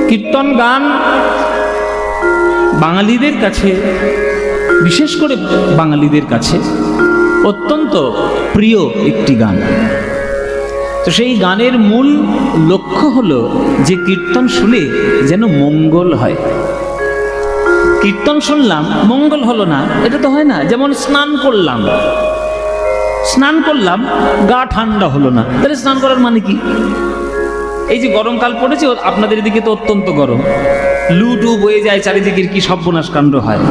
কীর্তন গান বাঙালিদের কাছে, বিশেষ করে বাঙালিদের কাছে অত্যন্ত প্রিয় একটি গান। তো সেই গানের মূল লক্ষ্য হলো যে কীর্তন শুনে যেন মঙ্গল হয়। কীর্তন শুনলাম, মঙ্গল হলো না, এটা তো হয় না। যেমন স্নান করলাম, গা ঠান্ডা হলো না, তাহলে স্নান করার মানে কি? এই যে গরমকাল পড়েছে, আপনাদের দিকে তো অত্যন্ত গরম, লু টু বয়ে যায়, চারিদিকের কি সর্বনাশ কাণ্ড হয়।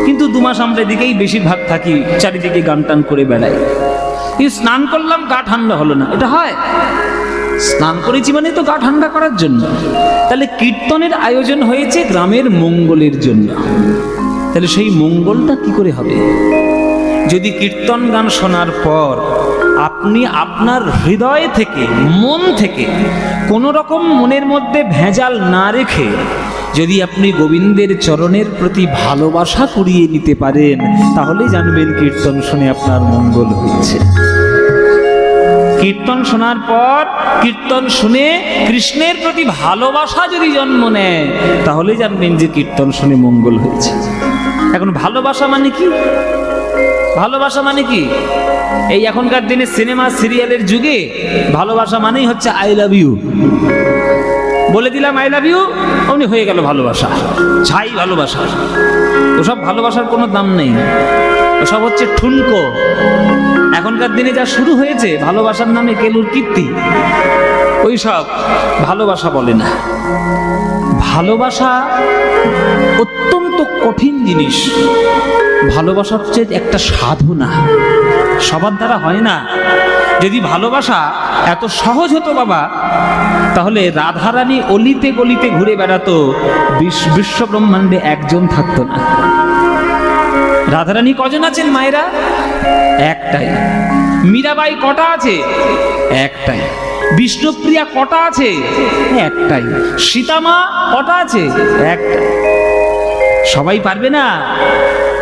কিন্তু 2 মাস আমরা এদিকেই বেশিরভাগ থাকি, চারিদিকে গান টান করে বেড়াই। কিন্তু স্নান করলাম, গা ঠান্ডা হলো না, এটা হয়? স্নান করেছি মানে তো গা ঠান্ডা করার জন্য। তাহলে কীর্তনের আয়োজন হয়েছে গ্রামের মঙ্গলের জন্য। তাহলে সেই মঙ্গলটা কি করে হবে? যদি কীর্তন গান শোনার পর আপনি আপনার হৃদয় থেকে, মন থেকে কোনো রকম মনের মধ্যে ভেজাল না রেখে যদি আপনি গোবিন্দের চরণের প্রতি ভালোবাসা কুড়িয়ে নিতে পারেন, তাহলে জানবেন কীর্তন শুনে আপনার মঙ্গল হয়েছে। কীর্তন শোনার পর, কীর্তন শুনে কৃষ্ণের প্রতি ভালোবাসা যদি জন্ম নেয়, তাহলে জানবেন যে কীর্তন শুনে মঙ্গল হয়েছে। এখন ভালোবাসা মানে কি? ভালোবাসা মানে কি? এই এখনকার দিনে সিনেমা সিরিয়ালের যুগে ভালোবাসা মানেই হচ্ছে আই লাভ ইউ। বলে দিলাম আই লাভ ইউ, অমনি হয়ে গেল ভালোবাসা, ছাই ভালোবাসা। ওসব ভালোবাসার কোনো দাম নেই, ওসব হচ্ছে ঠুনকো। এখনকার দিনে যা শুরু হয়েছে ভালোবাসার নামে কেলুর কীর্তি, ওই সব ভালোবাসা বলে না। ভালোবাসা অত্যন্ত কঠিন জিনিস। ভালোবাসা হচ্ছে একটা সাধনা, সবার দ্বারা হয় না। যদি ভালোবাসা এত সহজ হতো বাবা, তাহলে রাধারানী অলিতে গলিতে ঘুরে বেড়াতো, বিশ্ব ব্রহ্মাণ্ডে একজন থাকতো না। রাধারানী কজন আছেন মায়েরা? একটাই। মীরাবাই কটা আছে? একটাই। বিষ্ণুপ্রিয়া কটা আছে? একটাই। সীতামা কটা আছে? একটাই। সবাই পারবে না।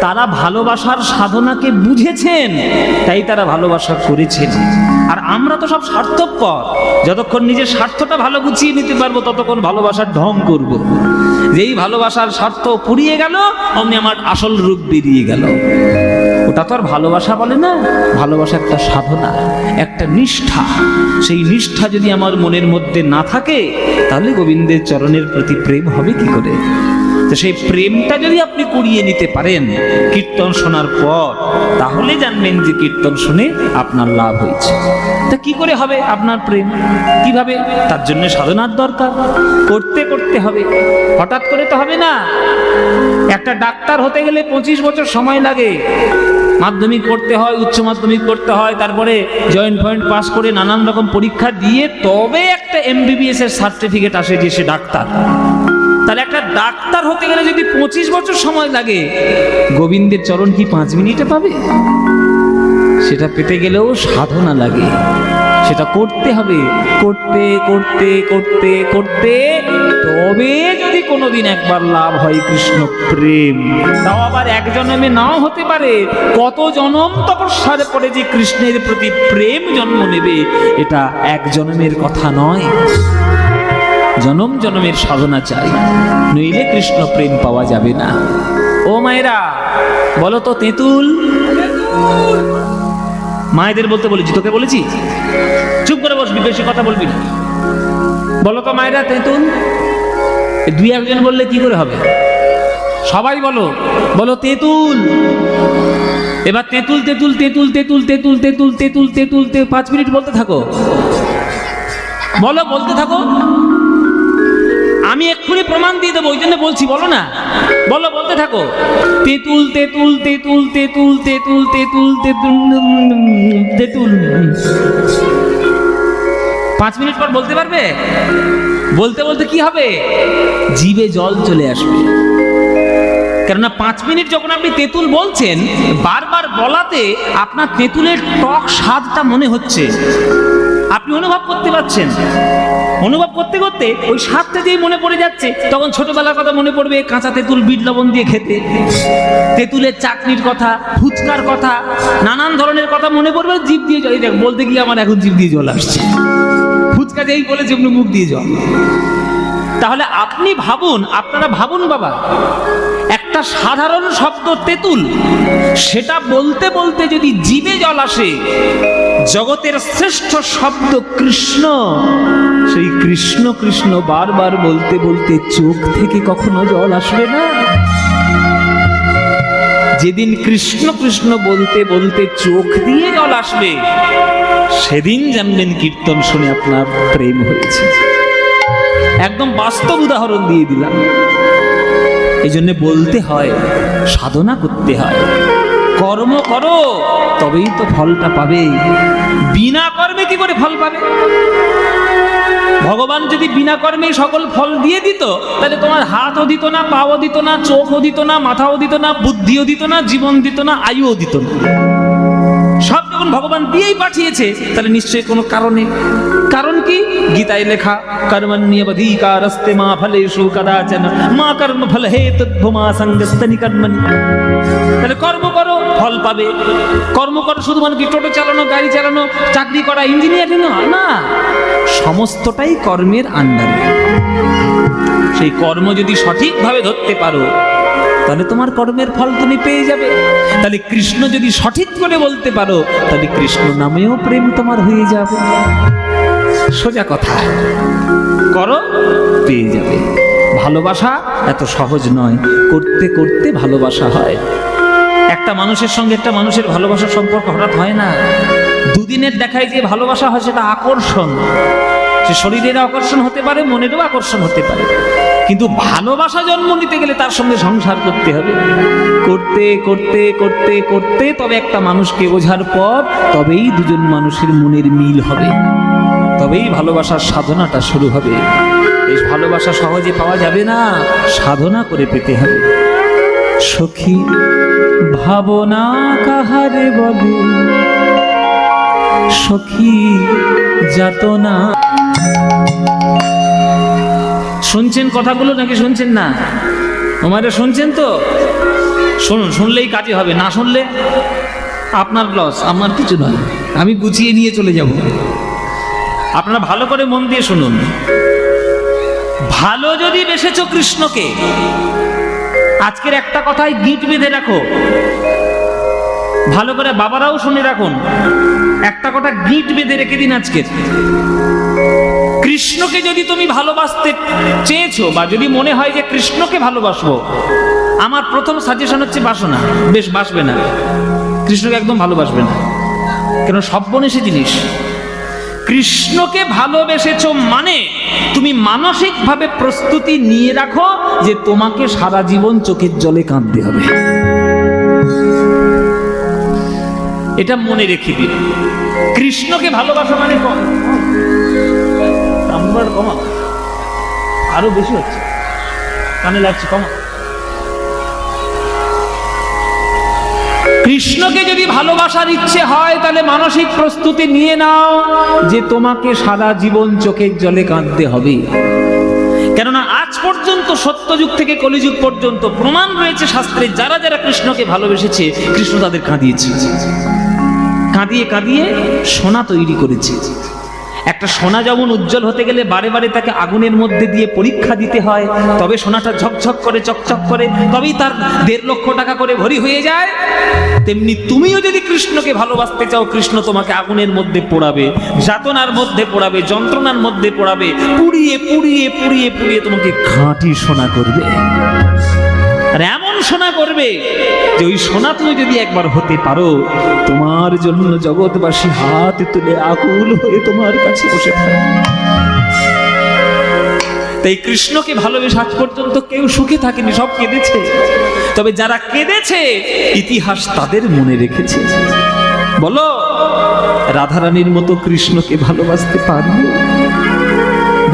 তারা ভালোবাসার সাধনাকে বুঝেছেন, তাই তারা ভালোবাসা করেছেন। আর আমরা তো সব স্বার্থপর। যতক্ষণ নিজের স্বার্থটা ভালো গুছিয়ে নিতে পারবো, ততক্ষণ ভালোবাসার ঢং করব। যেই ভালোবাসার স্বার্থ পুড়িয়ে গেল, অমনি আমার আসল রূপ বেরিয়ে গেল। ওটা তো আর ভালোবাসা বলে না। ভালোবাসা একটা সাধনা, একটা নিষ্ঠা। সেই নিষ্ঠা যদি আমার মনের মধ্যে না থাকে, তাহলে গোবিন্দের চরণের প্রতি প্রেম হবে কি করে? তো সেই প্রেমটা যদি আপনি কুড়িয়ে নিতে পারেন কীর্তন শোনার পর, তাহলে জানবেন যে কীর্তন শুনে আপনার লাভ হয়েছে। তা কি করে হবে আপনার প্রেম? কিভাবে? তার জন্য সাধনার দরকার, করতে করতে হবে, হঠাৎ করে তো হবে না। একটা ডাক্তার হতে গেলে 25 বছর সময় লাগে। মাধ্যমিক পড়তে হয়, উচ্চ মাধ্যমিক পড়তে হয়, তারপরে জয়েন্ট পয়েন্ট পাস করে নানান রকম পরীক্ষা দিয়ে তবে একটা MBBS এর সার্টিফিকেট আসে যে সে ডাক্তার। তাহলে একটা ডাক্তার হতে গেলে যদি 25 বছর সময় লাগে, গোবিন্দের চরণ কি 5 মিনিটে পাবে? সেটা পেতে গেলেও সাধনা লাগে, সেটা করতে হবে। করতে করতে করতে করতে তবে যদি কোনোদিন একবার লাভ হয় কৃষ্ণ প্রেম, তাও আবার এক জন্মে নাও হতে পারে। কত জনম তপস্যার পরে যে কৃষ্ণের প্রতি প্রেম জন্ম নেবে, এটা এক জন্মের কথা নয়। জনম জনমের সাধনা চাই, নইলে কৃষ্ণ প্রেম পাওয়া যাবে না। ও মায়েরা, বলো তো তেঁতুল। মায়েদের বলতে বলেছি, তোকে বলেছি? চুপ করে বসবি, বেশি কথা বলবি না। বলো তো মায়েরা, তেঁতুল। 2-1 বললে কি করে হবে? সবাই বলো, বলো তেঁতুল। এবার তেঁতুল তেঁতুল তেঁতুল তেঁতুল তেঁতুল তেঁতুল তেঁতুল তেঁতুল 5 মিনিট বলতে থাকো। বলো, বলতে থাকো। আমি এক্ষুনি প্রমাণ দিয়ে দেবো, ওই জন্য বলছি, বলো না, বলো, বলতে থাকো। তেঁতুল তেঁতুল তেঁতুল তেঁতুল তেঁতুল তেঁতুল তেঁতুল তেঁতুল। 5 মিনিট পর বলতে পারবে? বলতে বলতে কি হবে? জিভে জল চলে আসবে। কেননা 5 মিনিট যখন আপনি তেঁতুল বলছেন, বারবার বলাতে আপনার তেঁতুলের টক স্বাদটা মনে হচ্ছে, আপনি অনুভব করতে পারছেন। অনুভব করতে করতে ওই স্বাদটা যেই মনে পড়ে যাচ্ছে, তখন ছোটবেলার কথা মনে পড়বে, কাঁচা তেঁতুল বিট লবণ দিয়ে খেতে, তেঁতুলের চাটনির কথা, ফুচকার কথা, নানান ধরনের কথা মনে পড়বে। জিভ দিয়ে জল, দেখ বলতে গিয়ে আমার এখন জিভ দিয়ে জল আসছে। ফুচকা যেই বলেছে মুখ দিয়ে জল। তাহলে আপনি ভাবুন, আপনারা ভাবুন বাবা, একটা সাধারণ শব্দ তেঁতুল, সেটা বলতে বলতে যদি জিভে জল আসে, জগতের শ্রেষ্ঠ শব্দ কৃষ্ণ, সেই কৃষ্ণ কৃষ্ণ বারবার বলতে বলতে চোখ থেকে কখনো জল আসবে না? যেদিন কৃষ্ণ কৃষ্ণ বলতে বলতে চোখ দিয়ে জল আসবে, সেদিন জানবেন কীর্তন শুনে আপনার প্রেম হয়েছে। একদম বাস্তব উদাহরণ দিয়ে দিলাম। এই জন্য বলতে হয়, সাধনা করতে হয়, কর্ম করো তবেই তো ফলটা পাবে। বিনা কর্মে কি করে ফল পাবে? ভগবান যদি বিনা কর্মে সকল ফল দিয়ে দিত, তাহলে তোমার হাতও দিত না, পাও দিত না, চোখও দিত না, মাথাও দিত না, বুদ্ধিও দিত না, জীবন দিত না, আয়ুও দিত না। সব যখন ভগবান দিয়েই পাঠিয়েছে, তাহলে নিশ্চয়ই কোনো কারণে। কারণ কি? গীতায় লেখা, কর্মণ্যবধিকারস্তে মা ফলেষু কদাচন মা কর্ম ফল হেতুর্ভুমা সঙ্গস্তনি কর্মণি। তাহলে কর্ম করো, ফল পাবে। কর্ম করো শুধু মানে কি টোটো চালানো, গাড়ি চালানো, চাকরি করা, ইঞ্জিনিয়ারিং না, সমস্তটাই কর্মের আন্ডারে। সেই কর্ম যদি সঠিকভাবে ধরতে পারো, তাহলে তোমার কর্মের ফল তুমি পেয়ে যাবে। তাহলে কৃষ্ণ যদি সঠিক করে বলতে পারো, তাহলে কৃষ্ণ নামেও প্রেম তোমার হয়ে যাবে। সোজা কথা, করো পেয়ে যাবে। ভালোবাসা এত সহজ নয়, করতে করতে ভালোবাসা হয়। একটা মানুষের সঙ্গে একটা মানুষের ভালোবাসার সম্পর্ক হঠাৎ হয় না। দুদিনের দেখায় যে ভালোবাসা হয়, সেটা আকর্ষণ। সে শরীরের আকর্ষণ হতে পারে, মনেরও আকর্ষণ হতে পারে, কিন্তু ভালোবাসা জন্ম নিতে গেলে তার সঙ্গে সংসার করতে হবে। করতে করতে করতে করতে তবে একটা মানুষকে বোঝার পর তবেই দুজন মানুষের মনের মিল হবে, তবেই ভালোবাসার সাধনাটা শুরু হবে। এই ভালোবাসা সহজে পাওয়া যাবে না, সাধনা করে পেতে হবে। সখী ভাবনা কাহারে বলে, সখী যাতনা। শুনছেন কথাগুলো নাকি শুনছেন না? আমাদের শুনছেন তো? শুনুন, শুনলেই কাজে হবে, না শুনলে আপনার লস, আমার কিছু নয়, আমি গুছিয়ে নিয়ে চলে যাব। আপনারা ভালো করে মন দিয়ে শুনুন। ভালো যদি বেসেছো কৃষ্ণকে, আজকের একটা কথাই গিট বেঁধে রাখো, ভালো করে বাবারাও শুনে রাখুন। একটা কথা গিট বেঁধে রেখে দিন আজকের। কৃষ্ণকে যদি তুমি ভালোবাসতে চেয়েছো, বা যদি মনে হয় যে কৃষ্ণকে ভালোবাসবো, আমার প্রথম সাজেশন হচ্ছে বাসনা। বেশ বাসবে না, কৃষ্ণকে একদম ভালোবাসবে না, কেন সর্বনেশে জিনিস। কৃষ্ণকে ভালোবেসেছো মানে তুমি মানসিকভাবে প্রস্তুতি নিয়ে রাখো যে তোমাকে সারা জীবন চোখের জলে কাঁদতে হবে। এটা মনে রেখে দিন। কৃষ্ণকে ভালোবাসা মানে কমা, আরো বেশি হচ্ছে, কানে লাগছে, কমা। কৃষ্ণকে যদি ভালোবাসার ইচ্ছে হয়, তাহলে মানসিক প্রস্তুতি নিয়ে নাও যে তোমাকে সারা জীবন চোখের জলে কাঁদতে হবে। কেননা আজ পর্যন্ত, সত্যযুগ থেকে কলিযুগ পর্যন্ত প্রমাণ রয়েছে শাস্ত্রে, যারা যারা কৃষ্ণকে ভালোবেসেছে, কৃষ্ণ তাদের কাঁদিয়েছে। কাঁদিয়ে কাঁদিয়ে সোনা তৈরি করেছে। একটা সোনা যেমন উজ্জ্বল হতে গেলে বারে বারে তাকে আগুনের মধ্যে দিয়ে পরীক্ষা দিতে হয়, তবে সোনাটা ঝকঝক করে, চকচক করে, তবেই তার 1.5 লক্ষ টাকা করে ভরি হয়ে যায়। তেমনি তুমিও যদি কৃষ্ণকে ভালোবাসতে চাও, কৃষ্ণ তোমাকে আগুনের মধ্যে পোড়াবে, যাতনার মধ্যে পোড়াবে, যন্ত্রণার মধ্যে পোড়াবে, পুড়িয়ে পুড়িয়ে পুড়িয়ে পুড়িয়ে তোমাকে খাঁটি সোনা করবে। আর এমন সোনা করবে যে ওই সোনা তুমি যদি একবার হতে পারো, তোমার জন্য জগৎবাসী হাত তুলে আকুল হয়ে তোমার কাছে বসে থাকে। তাই কৃষ্ণকে ভালোবেসে আজ পর্যন্ত কেউ সুখে থাকেনি, সব কেঁদেছে। তবে যারা কেঁদেছে, ইতিহাস তাদের মনে রেখেছে। বলো, রাধারানীর মতো কৃষ্ণকে ভালোবাসতে পারবে?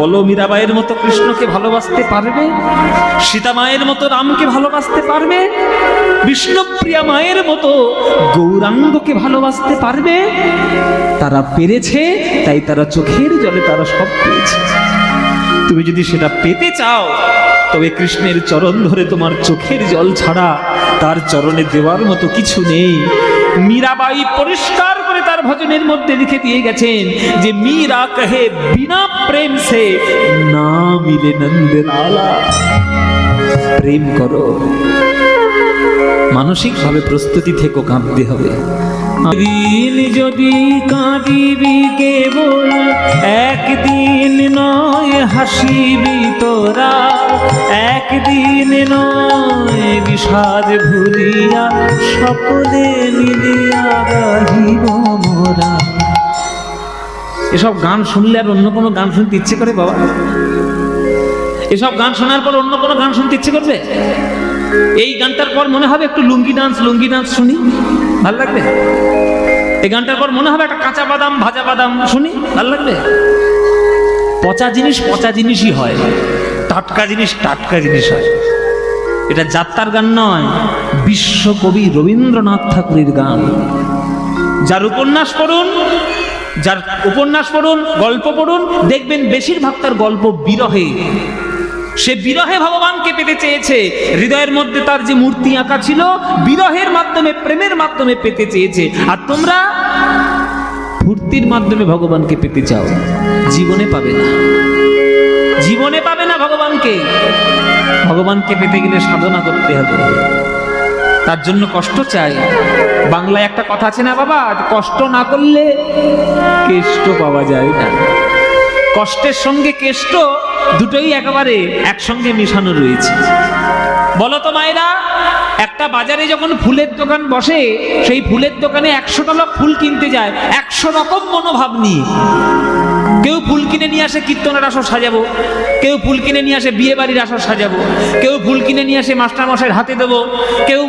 বলো, মীরাবাইয়ের মতো কৃষ্ণকে ভালোবাসতে পারবে? সীতা মায়ের মতো রামকে ভালোবাসতে পারবে? বিষ্ণুপ্রিয়া মায়ের মতো গৌরাঙ্গকে ভালোবাসতে পারবে? তারা পেরেছে, তাই তারা চোখের জলে তারা সব পেয়েছে। তুমি যদি সেটা পেতে চাও, তবে কৃষ্ণের চরণ ধরে তোমার চোখের জল ছাড়া তার চরণে দেওয়ার মতো কিছু নেই। মীরাবাই পরিষ্কার করে তার ভজনের মধ্যে লিখে দিয়ে গেছেন যে মীরা কহে বিনা প্রেম সে না মিলে নন্দ লালা। প্রেম করো, মানসিকভাবে প্রস্তুতি থেকো, কাঁদতে হবে। দিন যদি কাঁদিবি কেবল, একদিন নয় হাসিবি তোরা, একদিন নয় বিষাদ ভুলিয়া সকলে মিলিয়া গাহিব মোরা। এসব গান শুনলে আর অন্য কোনো গান শুনতে ইচ্ছে করে বাবা? এসব গান শোনার পর অন্য কোনো গান শুনতে ইচ্ছে করবে? এই গানটার পর মনে হবে একটু লুঙ্গি ডান্স শুনি, ভালো লাগবে? এই গানটার পর মনে হবে একটা কাঁচা বাদাম ভাজা বাদাম শুনি, ভালো লাগবে? পচা জিনিস পচা জিনিসই হয়, টাটকা জিনিস টাটকা জিনিস হয়। এটা যাত্রার গান নয়, বিশ্বকবি রবীন্দ্রনাথ ঠাকুরের গান। যার উপন্যাস পড়ুন, গল্প পড়ুন, দেখবেন বেশিরভাগ তার গল্প বিরহে। সে বিরহে ভগবানকে পেতে চেয়েছে, হৃদয়ের মধ্যে তার যে মূর্তি আঁকা ছিল বিরহের মাধ্যমে, প্রেমের মাধ্যমে পেতে চেয়েছে। আর তোমরা ফুর্তির মাধ্যমে ভগবানকে পেতে চাও, জীবনে পাবে না, জীবনে পাবে না ভগবানকে। ভগবানকে পেতে গেলে সাধনা করতে হবে, তার জন্য কষ্ট চাই। বাংলায় একটা কথা আছে না বাবা, কষ্ট না করলে কেষ্ট পাওয়া যায় না। কষ্টের সঙ্গে কেষ্ট দুটোই একেবারে একসঙ্গে মিশানো রয়েছে। বলো তো মায়েরা, একটা বাজারে যখন ফুলের দোকান বসে, সেই ফুলের দোকানে 100টা লোক ফুল কিনতে যায় 100 রকম মনোভাব নিয়ে। কেউ ফুল কিনে নিয়ে আসে কীর্তনের আসর সাজাবো, কেউ ফুল কিনে নিয়ে আসে বিয়ে বাড়ির আসর সাজাবো, কেউ ফুল কিনে নিয়ে আসে মাস্টারমশাইয়ের হাতে দেবো, কেউ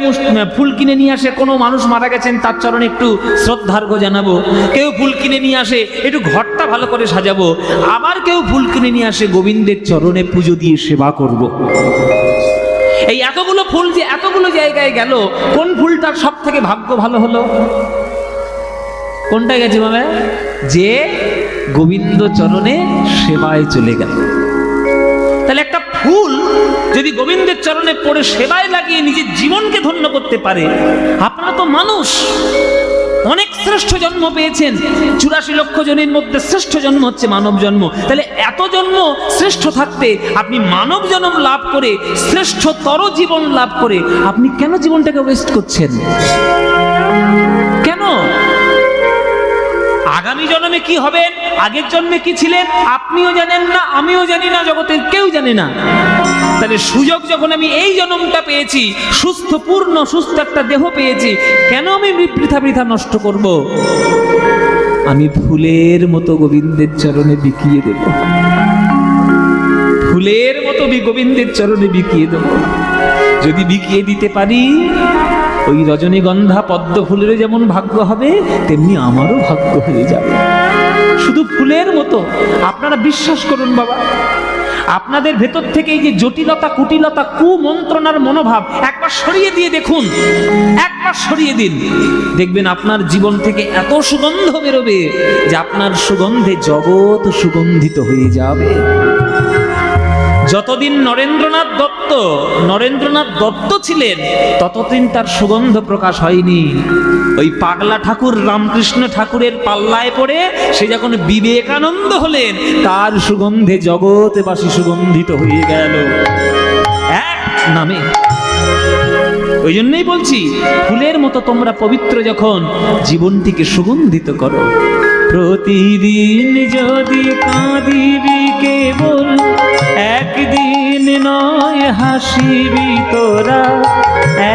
ফুল কিনে নিয়ে আসে কোনো মানুষ মারা গেছেন তার চরণে একটু শ্রদ্ধার্ঘ্য জানাবো, কেউ ফুল কিনে নিয়ে আসে একটু ঘরটা ভালো করে সাজাবো, আবার কেউ ফুল কিনে নিয়ে আসে গোবিন্দের চরণে পুজো দিয়ে সেবা করব। এই এতগুলো ফুল যে এতগুলো জায়গায় গেল, কোন ফুলটার সব থেকে ভাগ্য ভালো হলো? কোনটা গেছে বাবা? যে গোবিন্দ চরণে সেবায় চলে গেল। তাহলে একটা ফুল যদি গোবিন্দের চরণে পড়ে সেবায় লাগিয়ে নিজের জীবনকে ধন্য করতে পারে, আপনারা তো মানুষ, অনেক শ্রেষ্ঠ জন্ম পেয়েছেন। 84 লক্ষ জনের মধ্যে শ্রেষ্ঠ জন্ম হচ্ছে মানব জন্ম। তাহলে এত জন্ম শ্রেষ্ঠ থাকতে আপনি মানব জন্ম লাভ করে, শ্রেষ্ঠতর জীবন লাভ করে আপনি কেন জীবনটাকে ওয়েস্ট করছেন? কেন? আগামী জন্মে কি হবেন, আগের জন্মে কি ছিলেন আপনিও জানেন না, আমিও জানি না, জগতের কেউ জানে না। তাহলে সুযোগ যখন আমি এই জন্মটা পেয়েছি, সুস্থ একটা দেহ পেয়েছি, কেন আমি বৃথা নষ্ট করব? আমি ফুলের মতো গোবিন্দের চরণে বিকিয়ে দেব, ফুলের মতো গোবিন্দের চরণে বিকিয়ে দেব। যদি বিকিয়ে দিতে পারি, ওই রজনীগন্ধা পদ্ম ফুলের যেমন ভাগ্য হবে, তেমনি আমারও ভাগ্য হয়ে যাবে। শুধু ফুলের মতো। আপনারা বিশ্বাস করুন বাবা, আপনাদের ভেতর থেকে এই যে জটিলতা, কুটিলতা, কুমন্ত্রণার মনোভাব একবার সরিয়ে দিয়ে দেখুন, একবার সরিয়ে দিন, দেখবেন আপনার জীবন থেকে এত সুগন্ধ বেরোবে যে আপনার সুগন্ধে জগৎ সুগন্ধিত হয়ে যাবে। যতদিন নরেন্দ্রনাথ দত্ত ছিলেন, ততদিন তার সুগন্ধ প্রকাশ হয়নি। ওই পাগলা ঠাকুর রামকৃষ্ণ ঠাকুরের পাল্লায় পড়ে সে যখন বিবেকানন্দ হলেন, তার সুগন্ধে জগৎবাসী সুগন্ধিত হয়ে গেল এক নামে। ওই জন্যই বলছি, ফুলের মতো তোমরা পবিত্র যখন, জীবনটিকে সুগন্ধিত করো। প্রতিদিন যদি কাঁদিবি কেবল, একদিন নয় হাসিবি তোরা,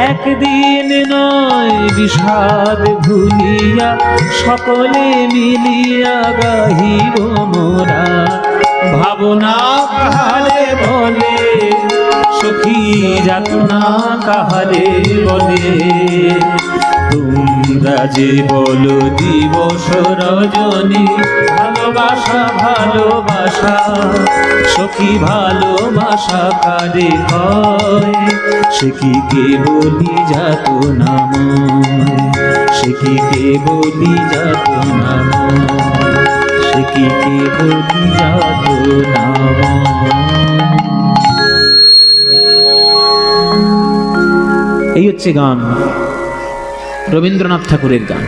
একদিন নয় বিষাদ ভুলিয়া সকলে মিলিয়া গাহিব মোরা। ভাবনা কাহারে বলে সখী, যাতনা কাহারে বলে, তোমরা যে বলো দিবস রজনী, ভালোবাসা ভালোবাসা সখী, ভালোবাসা কারে হয়? সে কি কেবলি যাতনাময়, সে কি কেবলি যাতনাময়, সে কি কেবলি যাতনাময়। এই হচ্ছে গান। রবীন্দ্রনাথ ঠাকুরের গান।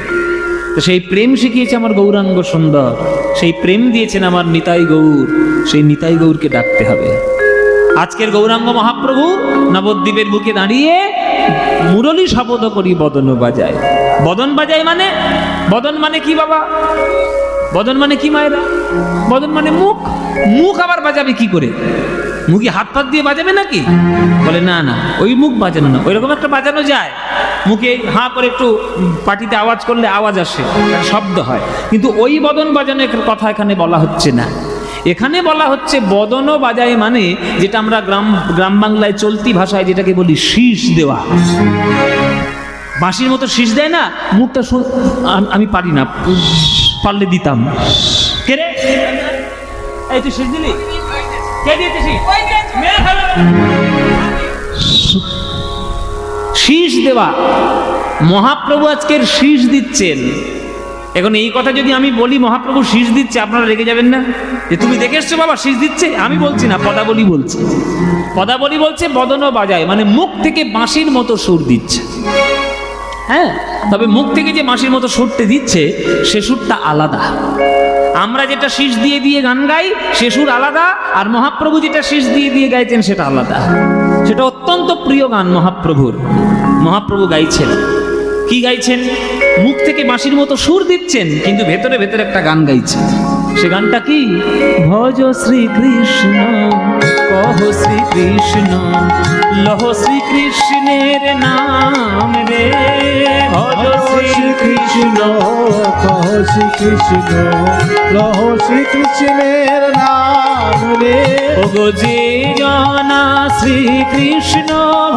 তো সেই প্রেম শিখিয়েছে আমার গৌরাঙ্গ সুন্দর, সেই প্রেম দিয়েছেন আমার নিতাই গৌর, সেই নিতাই গৌরকে ডাকতে হবে। আজকের গৌরাঙ্গ মহাপ্রভু নবদ্বীপের বুকে দাঁড়িয়ে মুরলী শপথ করি বদন বাজায়। বদন বাজায় মানে, বদন মানে কি বাবা? বদন মানে কি মায়েরা? বদন মানে মুখ। মুখ আবার বাজাবে কি করে? মুখে হাত পাত দিয়ে বাজাবে নাকি? বলে না না, ওই মুখ বাজানো না, ওই রকম একটা বাজানো যায়। মুখে হাঁ করে একটু পাটিতে আওয়াজ করলে আওয়াজ আসে, শব্দ হয়, কিন্তু ওই বদন বাজানোর কথা এখানে বলা হচ্ছে না। এখানে বলা হচ্ছে বদন বাজায় মানে যেটা আমরা গ্রাম বাংলায় চলতি ভাষায় যেটাকে বলি শীষ দেওয়া। বাঁশির মতো শীষ দেয় না, মুখটা আমি পারি না, পারলে দিতাম। কে রে, এই তুই শীষ দিলি? কে দিয়েছে শীষ? শীষ দেওয়া। মহাপ্রভু আজকের শীষ দিচ্ছেন। এখন এই কথা যদি আমি বলি মহাপ্রভু শীষ দিচ্ছে, আপনারা রেগে যাবেন না যে তুমি দেখে এসছো বাবা শীষ দিচ্ছে? আমি বলছি না, পদাবলী বলছে। পদাবলী বলছে বদন বাজায় মানে মুখ থেকে বাঁশির মতো সুর দিচ্ছে। হ্যাঁ, তবে মুখ থেকে যে বাঁশির মতো সুরতে দিচ্ছে সে সুরটা আলাদা। আমরা যেটা শীষ দিয়ে দিয়ে গান গাই সে সুর আলাদা, আর মহাপ্রভু যেটা শীষ দিয়ে দিয়ে গাইছেন সেটা আলাদা। সেটা অত্যন্ত প্রিয় গান মহাপ্রভুর। মহাপ্রভু গাইছেন, কি গাইছেন? মুখ থেকে বাঁশির মতো সুর দিচ্ছেন, কিন্তু ভেতরে ভেতরে একটা গান গাইছেন। সে গানটা কি? ভজ শ্রীকৃষ্ণ কহ শ্রীকৃষ্ণ লহ শ্রীকৃষ্ণের নাম রে। ভজ শ্রীকৃষ্ণ কহ শ্রীকৃষ্ণ লহ শ্রীকৃষ্ণের নাম রে। ওগো যে জনা শ্রীকৃষ্ণ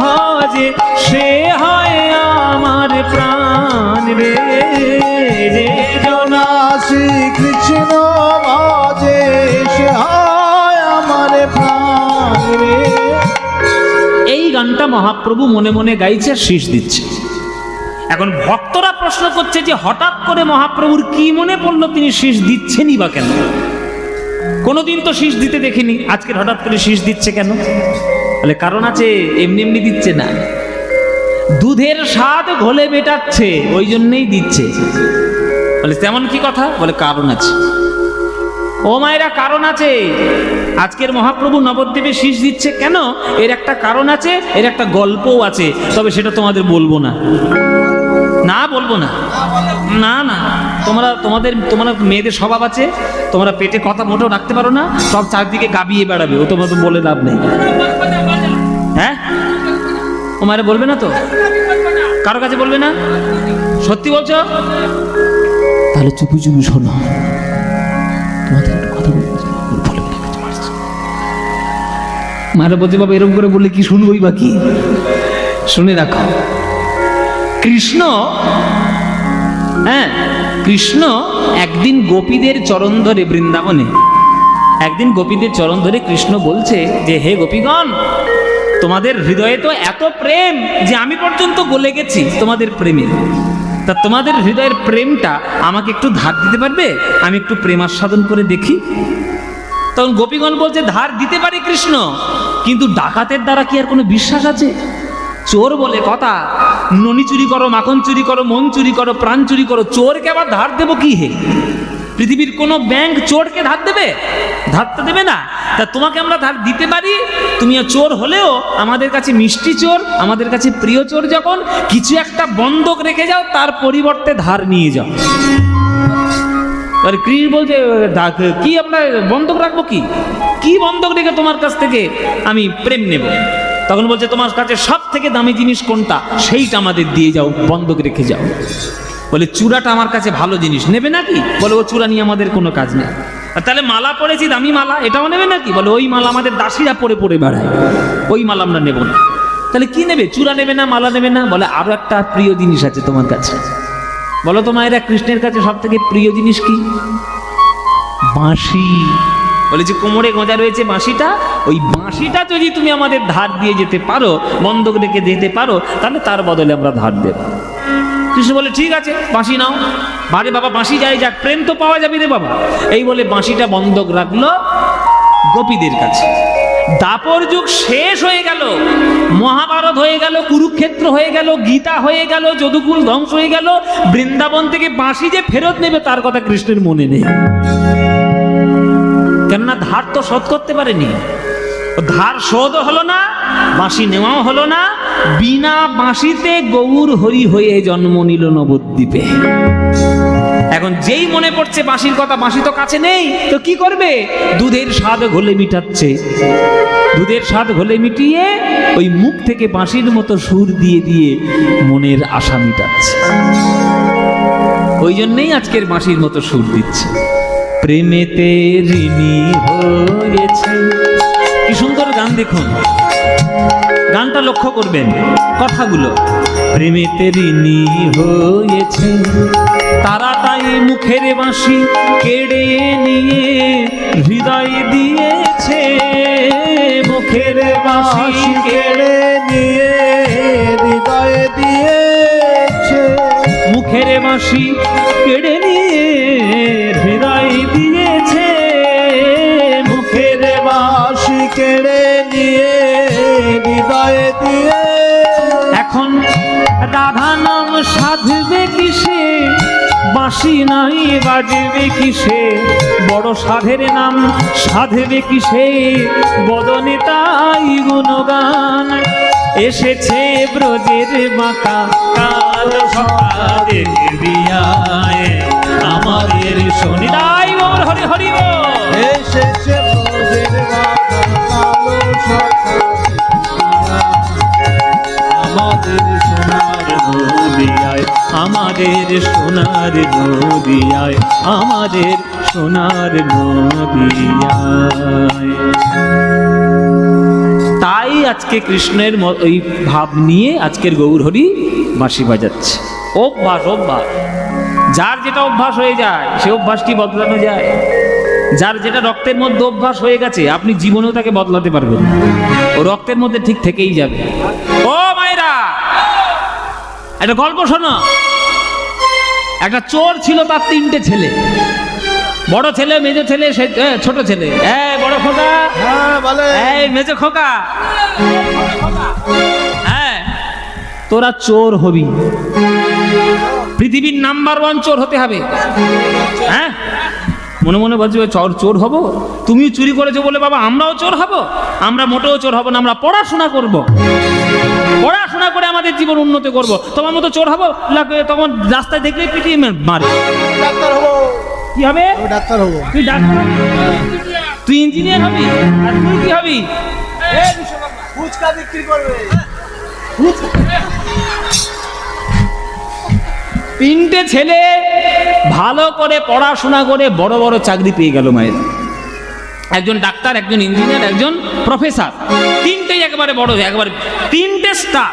ভজে সে হয় আমার প্রাণ রে। যে জনা শ্রীকৃষ্ণ ভজে সে হয় আমার প্রাণ রে। এই গানটা মহাপ্রভু মনে মনে গাইছে আর শীষ দিচ্ছে। এখন ভক্তরা প্রশ্ন করছে যে হঠাৎ করে মহাপ্রভুর কি মনে পড়লো তিনি শীষ দিচ্ছেনই বা কেন? কোনোদিন তো শীষ দিতে দেখিনি, আজকের হঠাৎ করে শীষ দিচ্ছে কেন? বলে কারণ আছে, এমনি এমনি দিচ্ছে না। দুধের স্বাদ ঘোলে মেটাচ্ছে, ওই জন্যই দিচ্ছে। বলে তেমন কি কথা? বলে কারণ আছে। ও মায়েরা, কারণ আছে। আজকের মহাপ্রভু নবদ্বীপে শীষ দিচ্ছে কেন? এর একটা কারণ আছে, এর একটা গল্পও আছে, তবে সেটা তোমাদের বলবো না। না বলবো না, না না, তোমরা মেয়েদের স্বভাব আছে, তোমরা পেটে কথা মোটেও রাখতে পারো না, সব চারদিকে গাবিয়ে বেড়াবে, ও তোমাদের বলে লাভ নেই। হ্যাঁ, ও মায়েরা বলবে না তো? কারো কাছে বলবে না? সত্যি বলছো? তাহলে চুপি চুপি শোনো, তোমাদের একটু কথা বলবো। মায়েরা বলছে বাবা এরকম করে বললে কি শুনবোই বা কি? শুনে রাখো। কৃষ্ণ, হ্যাঁ, কৃষ্ণ একদিন গোপীদের চরণ ধরে, বৃন্দাবনে একদিন গোপীদের চরণ ধরে কৃষ্ণ বলছে যে হে গোপীগণ, তোমাদের হৃদয়ে তো এত প্রেম যে আমি পর্যন্ত গলে গেছি তোমাদের প্রেমে। তা তোমাদের হৃদয়ের প্রেমটা আমাকে একটু ধার দিতে পারবে? আমি একটু প্রেম আস্বাদন করে দেখি। তখন গোপীগণ বলছে ধার দিতে পারে কৃষ্ণ, কিন্তু ডাকাতের দ্বারা কি আর কোনো বিশ্বাস আছে? চোর বলে কথা, ননি চুরি করো, মাখন চুরি করো, মন চুরি করো, প্রাণ চুরি করো, চোরকে আবার ধার দেবো কি হে? পৃথিবীর কোনো ব্যাংক চোরকে ধার দেবে? ধার তো দেবে না। তা তোমাকে আমরা ধার দিতে পারি, তুমিও চোর হলেও আমাদের কাছে মিষ্টি চোর, আমাদের কাছে প্রিয় চোর, যখন কিছু একটা বন্ধক রেখে যাও তার পরিবর্তে ধার নিয়ে যাও। আর কৃষ্ণ বলছে কি আমরা বন্ধক রাখবো? কি বন্ধক রেখে তোমার কাছ থেকে আমি প্রেম নেব? তখন বলছে তোমার কাছে সব থেকে দামি জিনিস কোনটা, সেইটা আমাদের দিয়ে যাও, বন্ধক রেখে যাও। বলে চূড়াটা আমার কাছে ভালো জিনিস, নেবে নাকি? বলে ও চূড়া নিয়ে আমাদের কোনো কাজ নেই। আর তাহলে মালা পরেছি, দামি মালা, এটাও নেবে নাকি? বলে ওই মালা আমাদের দাসীরা পরে পরে বেড়ায়, ওই মালা আমরা নেব না। তাহলে কি নেবে? চূড়া নেবে না, মালা নেবে না? বলে আরো একটা প্রিয় জিনিস আছে তোমার কাছে। বলো তো মায়েরা, কৃষ্ণের কাছে সব থেকে প্রিয় জিনিস কি? বাঁশি। বলে যে কোমরে গোঁজা রয়েছে বাঁশিটা, ওই বাঁশিটা যদি তুমি আমাদের ধার দিয়ে যেতে পারো, বন্ধক রেখে যেতে পারো, তাহলে তার বদলে আমরা ধার দেব। কৃষ্ণ বলে ঠিক আছে, বাঁশি নাও। বারে বাবা বাঁশি যায় যাক, প্রেম তো পাওয়া যাবে রে বাবা। এই বলে বাঁশিটা বন্ধক রাখলো গোপীদের কাছে। দাপর যুগ শেষ হয়ে গেল, মহাভারত হয়ে গেল, কুরুক্ষেত্র হয়ে গেল, গীতা হয়ে গেল, যদুকুল ধ্বংস হয়ে গেল, বৃন্দাবন থেকে বাঁশি যে ফেরত নেবে তার কথা কৃষ্ণের মনে নেই। কেননা ধার তো শোধ করতে পারেনি, ধার শোধ হলো না, বাঁশি নেওয়াও হলো না, বিনা বাঁশিতে গৌর হরি হয়ে জন্ম নিল নবদ্বীপে। এখন যেই মনে পড়ছে বাঁশির কথা, বাঁশি তো কাছে নেই, তো কি করবে? দুধের স্বাদ ঘোলে মিটাচ্ছে, দুধের স্বাদ ঘোলে মিটিয়ে ওই মুখ থেকে বাঁশির মতো সুর দিয়ে দিয়ে মনের আশা মিটাচ্ছে। ওই জন্যই আজকের বাঁশির মতো সুর দিচ্ছে। প্রেমেতে ঋণী হয়েছে, কি সুন্দর গান দেখুন, গানটা লক্ষ্য করবেন কথাগুলো। প্রেমেতে ঋণী হয়েছে তারা, তাই মুখের বাঁশি কেড়ে নিয়ে হৃদয় দিয়েছে, মুখের বাঁশি কেড়ে নিয়ে হৃদয় দিয়েছে, মুখের বাঁশি কেড়ে নিয়ে হৃদয় দিয়েছে, মুখের বাঁশি কেড়ে নিয়ে হৃদয় দিয়ে। এখন রাধা নাম সাধবে কিসে, বাঁশি নাই বাজবে কিসে, বড় সাধের নাম সাধবে কিসে, বদনে তাই গুণগান। এসেছে ব্রজের বাঁকা কাল সকালের দিয়ায়, আমাদের শনিদাই বল হরি হরি বল। এসেছে ব্রজের বাঁকা কালো সকালের আমাদের সোনার নদিয়ায়, আমাদের সোনার নদিয়ায়, আমাদের সোনার নদিয়ায়। তাই আজকে কৃষ্ণের ওই ভাব নিয়ে আজকের গৌরহরি বাঁশি বাজাচ্ছে। অভ্যাস, অভ্যাস, যার যেটা অভ্যাস হয়ে যায় সে অভ্যাস কি বদলানো যায়? যার যেটা রক্তের মধ্যে অভ্যাস হয়ে গেছে আপনি জীবনেও তাকে বদলাতে পারবেন, ও রক্তের মধ্যে ঠিক থেকেই যাবে। ও মায়েরা, একটা গল্প শোনো। একটা চোর ছিল, তার 3টে ছেলে, বড় ছেলে, মেজো ছেলে, ছোট ছেলে। এই বড় খোকা, হ্যাঁ বলে, এই মেজো খোকা, হ্যাঁ তোরা চোর হবি, পৃথিবীর নাম্বার 1 চোর হতে হবে। হ্যাঁ, মনে মনে বলছি চোর হব। তুমিও চুরি করেছো বলে বাবা আমরাও চোর হব? আমরা মোটেও চোর হব না, আমরা পড়াশোনা করব, পড়াশোনা করে আমাদের জীবন উন্নতি করব। তোমার মতো চোর হব? তখন রাস্তায় দেখলেই পিটিয়ে মারে। ডাক্তার হবো। কি হবে? ডাক্তার হবো। তুই ডাক্তার হবি, তুই ইঞ্জিনিয়ার হবি, আর তুই কি হবি? ফুচকা বিক্রি করবে। 3টে ছেলে ভালো করে পড়াশোনা করে বড় বড় চাকরি পেয়ে গেল মায়ের। একজন ডাক্তার, একজন ইঞ্জিনিয়ার, একজন প্রফেসর, 3টেই একেবারে বড়, একবারে 3টে স্টার।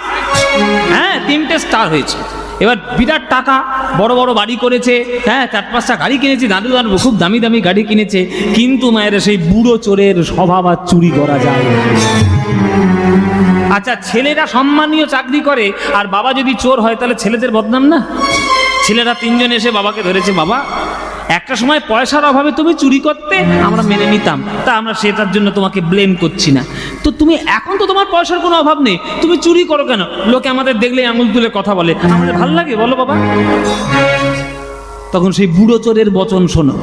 হ্যাঁ, 3টে স্টার হয়েছে। এবার বিরাট টাকা, বড় বড় বাড়ি করেছে, হ্যাঁ 4-5টা গাড়ি কিনেছে, দাদু দাদু খুব দামি দামি গাড়ি কিনেছে। কিন্তু মায়ের সেই বুড়ো চোরের স্বভাব আর চুরি করা যায় না। আচ্ছা, ছেলেরা সম্মানীয় চাকরি করে আর বাবা যদি চোর হয় তাহলে ছেলেদের বদনাম না? ছেলেরা 3জন এসে বাবাকে ধরেছে, বাবা একটা সময় পয়সার অভাবে তুমি চুরি করতে, আমরা মেনে নিতাম, তা আমরা সেটার জন্য তোমাকে ব্লেম করছি না, তো তুমি এখন তো তোমার পয়সার কোনো অভাব নেই, তুমি চুরি করো কেন? লোকে আমাদের দেখলে আঙুল তুলে কথা বলে, আমাদের ভাল লাগে বলো বাবা? তখন সেই বুড়ো চোরের বচন শোনো।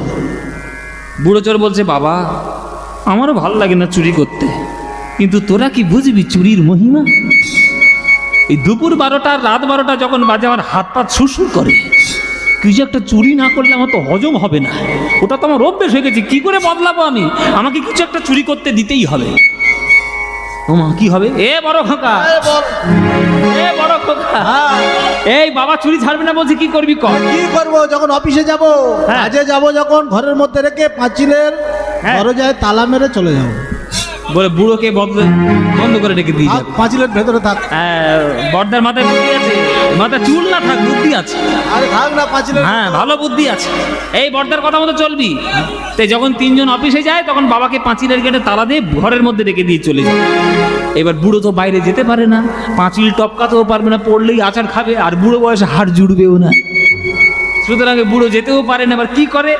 বুড়ো চোর বলছে, বাবা আমারও ভাল লাগে না চুরি করতে, কিন্তু তোরা কি বুঝবি চুরির মহিমা? এই দুপুর 12টা রাত 12টা যখন বাজে আমার হাত পা সুরসুর করে, কিছু একটা চুরি না করলে আমার তো হজম হবে না, ওটা তো আমার অভ্যেস হয়ে গেছে, কি করে বদলাবো আমি? আমাকে কিছু একটা চুরি করতে দিতেই হবে। ও মা, কি হবে? এ বড় খোকা, এ বড় খোকা, এই বাবা চুরি ছাড়বে না বলছি, কি করবি কর? কি করবো? যখন অফিসে যাব, কাজে যাব, যখন ঘরের মধ্যে রেখে পাঁচিলের দরজায় তালা মেরে চলে যাবো। বলে বুড়োকে বন্ধ করে রেখে দিই, পাঁচিলের ভেতরে থাক। বড়দার মাথায় বুদ্ধি আছে, মাথায় চুল না থাক, বুদ্ধি আছে। আরে থাক না পাঁচিলের, হ্যাঁ ভালো বুদ্ধি আছে, এই বড়দার কথা মতো চলবি। তাই যখন 3জন অফিসে যায় তখন বাবাকে পাঁচিলের গেটে তালা দিয়ে ঘরের মধ্যে রেখে দিয়ে চলে যায়। এবার বুড়ো তো বাইরে যেতে পারে না, পাঁচিল টপকাতেও পারবে না, পড়লেই আচার খাবে, আর বুড়ো বয়সে হাড় জুড়বেও না, সুতরাং বুড়ো যেতেও পারে না। এবার কি করে?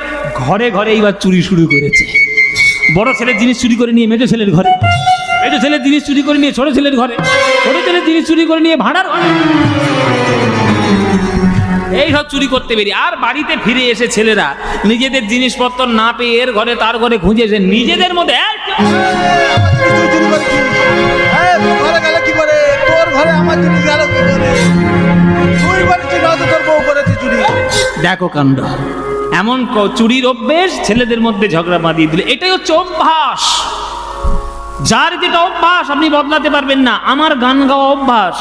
ঘরে ঘরে এইবার চুরি শুরু করেছে। বড় ছেলের জিনিস চুরি করে নিয়ে মেজো ছেলের ঘরে, এই তো ছেলের জিনিস চুরি করে নিয়ে ছোট ছেলের ঘরে, ছোট ছেলের জিনিস চুরি করে নিয়ে ভাড়ার ঘরে, এই সব চুরি করতে বেরিয়ে। আর বাড়িতে ফিরে এসে ছেলেরা নিজেদের জিনিসপত্র না পেয়ে এর ঘরে তার ঘরে খুঁজে এসে নিজেদের মধ্যে ঘরে গেল কি করে, তোর ঘরে আমার জিনিস গেল কি করে, তুই করেছিস নয়তো তোর বউ করেছে চুরি। দেখো কাণ্ড, এমন চুরির অভ্যেস ছেলেদের মধ্যে ঝগড়া বাঁধিয়ে দিলে। এটাই হচ্ছে অভ্যাস। যার যেটা অভ্যাস আপনি বদলাতে পারবেন না। আমার গান গাওয়া অভ্যাস,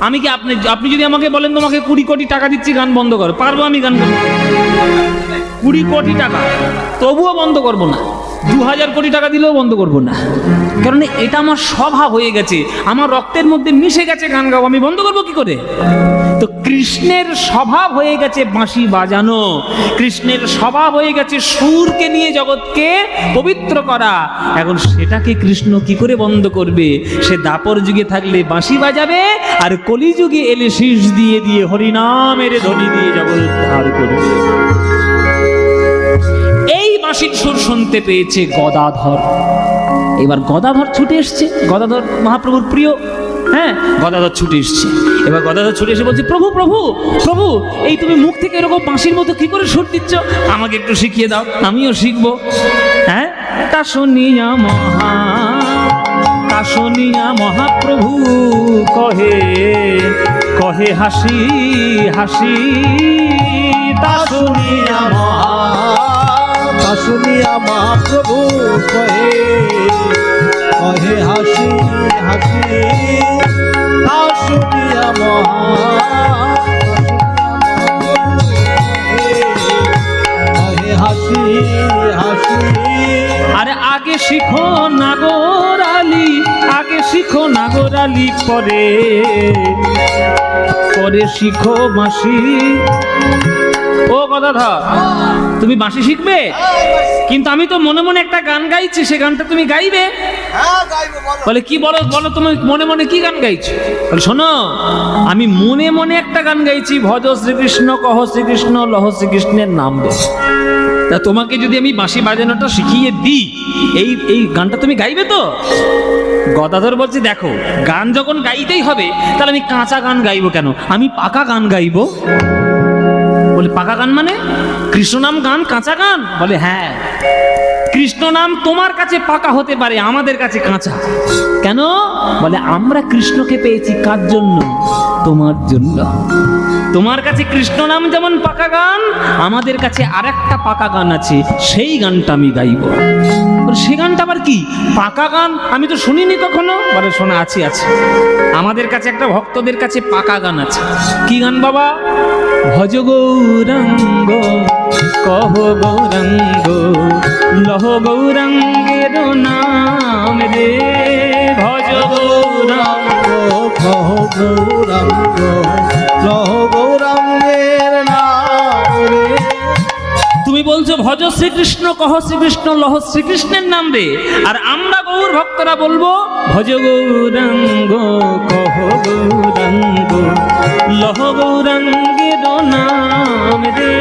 আমি কি আপনি যদি আমাকে বলেন তোমাকে 20 কোটি টাকা দিচ্ছি গান বন্ধ করো, পারবো আমি গান করবো? 20 কোটি টাকা তবুও বন্ধ করবো না, 2000 কোটি টাকা দিলেও বন্ধ করবো না, কারণ এটা আমার স্বভাব হয়ে গেছে, আমার রক্তের মধ্যে মিশে গেছে গান গাও, আমি বন্ধ করবো কি করে? তো কৃষ্ণের স্বভাব হয়ে গেছে বাঁশি বাজানো, কৃষ্ণের স্বভাব হয়ে গেছে সুরকে নিয়ে জগৎকে পবিত্র করা। এখন সেটাকে কৃষ্ণ কি করে বন্ধ করবে? সে দাপর যুগে থাকলে বাঁশি বাজাবে, আর কলিযুগে এলে শীষ দিয়ে দিয়ে হরিনামের ধ্বনি দিয়ে জগৎ উদ্ধার করবে। এই বাঁশির সুর শুনতে পেয়েছে গদাধর। এবার গদাধর ছুটে এসছে, গদাধর মহাপ্রভুর প্রিয়, হ্যাঁ, গদাধর ছুটে এসছে। এবার গদাধর ছুটে এসে বলছে, প্রভু প্রভু প্রভু, এই তুমি মুখ থেকে এরকম বাঁশির মতো কি করে সুর দিচ্ছ? আমাকে একটু শিখিয়ে দাও, আমিও শিখবো। হ্যাঁ, তা শুনিয়া মহাপ্রভু কহে কহে হাসি হাসি, তা শুনিয়া মহাপ্রভু কহে কহে হাসি হাসি, তা শুনিয়া কহে হাসি হাসি। আরে আগে শিখো নাগরালি, আগে শিখো নাগরালি, পরে পরে শিখো বাঁশি। ও গদাধর, তুমি বাঁশি শিখবে? কিন্তু আমি তো মনে মনে একটা গান গাইছি, সে গানটা তুমি গাইবে? বলে কি বলো বলো, তুমি মনে মনে কি গান গাইছো? বলে শোনো, আমি মনে মনে একটা গান গাইছি, ভজ শ্রীকৃষ্ণ কহ শ্রীকৃষ্ণ লহ শ্রীকৃষ্ণের নাম রে। তা তোমাকে যদি আমি বাঁশি বাজানোটা শিখিয়ে দিই, এই গানটা তুমি গাইবে তো? গদাধর বলছে, দেখো গান যখন গাইতেই হবে তাহলে আমি কাঁচা গান গাইবো কেন, আমি পাকা গান গাইবো। বলে পাকা গান মানে কৃষ্ণ নাম গান কাঁচা গান? বলে হ্যাঁ, কৃষ্ণ নাম তোমার কাছে পাকা হতে পারে, আমাদের কাছে কাঁচা। কেন? বলে আমরা কৃষ্ণকে পেয়েছি কার জন্য? তোমার জন্য। তোমার কাছে কৃষ্ণ নাম যেমন পাকা গান, আমাদের কাছে আরেকটা পাকা গান আছে, সেই গানটা আমি গাইব। সে গানটা আবার কি পাকা গান? আমি তো শুনিনি কখনো। বলে শোনা, আছে আছে, আমাদের কাছে একটা ভক্তদের কাছে পাকা গান আছে। কি গান বাবা? ভজ গৌরাঙ্গ কহ গৌরাঙ্গ লহ গৌরাঙ্গের নাম রে, ভজ গৌরাঙ্গ কহ গৌরাঙ্গ লহ গৌরাঙ্গের নাম রে। তুমি বলছো ভজ শ্রীকৃষ্ণ কহ শ্রীকৃষ্ণ লহ শ্রীকৃষ্ণের নাম রে, আর আমরা গৌর ভক্তরা বলবো ভজ গৌরাঙ্গ কহ গৌরাঙ্গ লহ গৌরাঙ্গের নাম রে,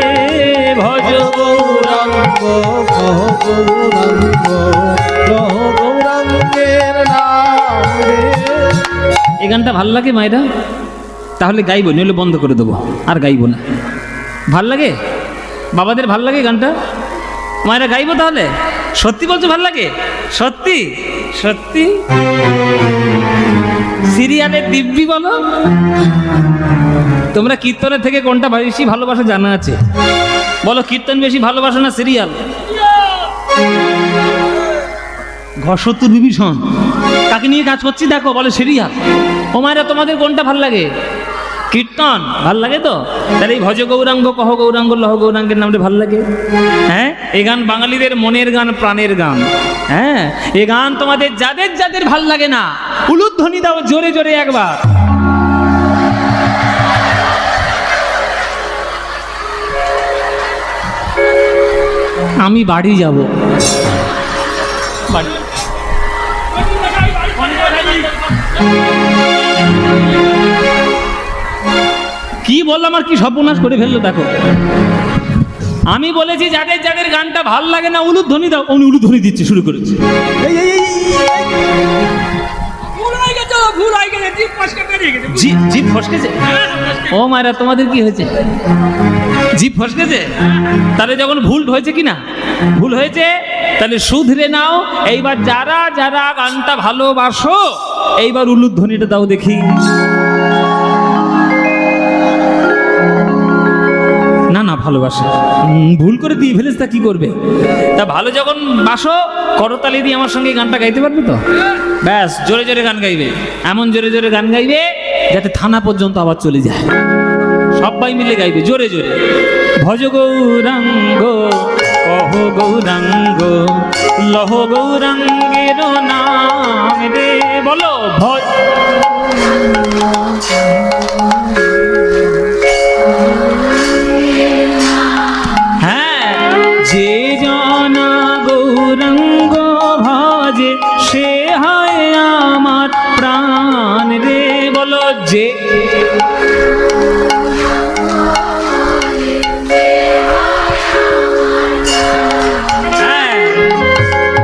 ভজ গৌরাঙ্গ কহ গৌরাঙ্গ লহ গৌরাঙ্গের নাম রে। এই গানটা ভাল লাগে মায়েরা? তাহলে গাইবো, নইলে বন্ধ করে দেবো, আর গাইবো না। ভাল লাগে বাবাদের? ভাল লাগে গানটা? মায়েরা গাইবো তাহলে? সত্যি বলছো ভাল লাগে? সত্যি সত্যি? সিরিয়ালের দিব্যি বলো, তোমরা কীর্তনের থেকে কোনটা বেশি ভালোবাসা জানা আছে? বলো, কীর্তন বেশি ভালোবাসো না সিরিয়াল? ঘর বিভীষণ কাকে নিয়ে কাজ করছি দেখো, বলে সিরিয়াল। ও মায়েরা, তোমাদের কোনটা ভাল লাগে? কীর্তন ভাল লাগে তো? তাহলে এই ভজ গৌরাঙ্গ কহ গৌরাঙ্গ লহ গৌরাঙ্গের নামটা ভাল লাগে। হ্যাঁ, এই গান বাঙালিদের মনের গান, প্রাণের গান। হ্যাঁ, এই গান তোমাদের যাদের যাদের ভাল লাগে না, উলুধ্বনি দাও জোরে জোরে একবার। আমি বাড়ি যাব। বাড়ি কি বললাম আর কি সর্বনাশ করে ফেললো দেখো। আমি বলেছি যাদের যাদের গানটা ভাল লাগে না উলুধ্বনি দাও, উনি উলুধ্বনি দিচ্ছে শুরু করেছে। জিভ ফসকেছে? ও মায়েরা, তোমাদের কি হয়েছে? জিভ ফসকেছে? তাহলে যখন ভুল হয়েছে কি না, ভুল হয়েছে, তাহলে শুধরে নাও। এইবার যারা যারা গানটা ভালোবাসো, এইবার উলুধ্বনিটা দাও দেখি। না না, ভালোবাসে, ভুল করে দিয়ে ফেলেছে, তা কি করবে? তা ভালো যখন বাসো, করতালি দিয়ে আমার সঙ্গে গানটা গাইতে পারবে তো? ব্যাস, জোরে জোরে গান গাইবে, এমন জোরে জোরে গান গাইবে যাতে থানা পর্যন্ত আবার চলে যায়। সবাই মিলে গাইবে জোরে জোরে। ভজ গৌরাঙ্গ কহ গৌরাঙ্গ লহ গৌরাঙ্গের নাম রে, বলো ভজ। যে জনা গৌরাঙ্গ ভজে সে হয় আমার প্রাণ রে, বলো যে।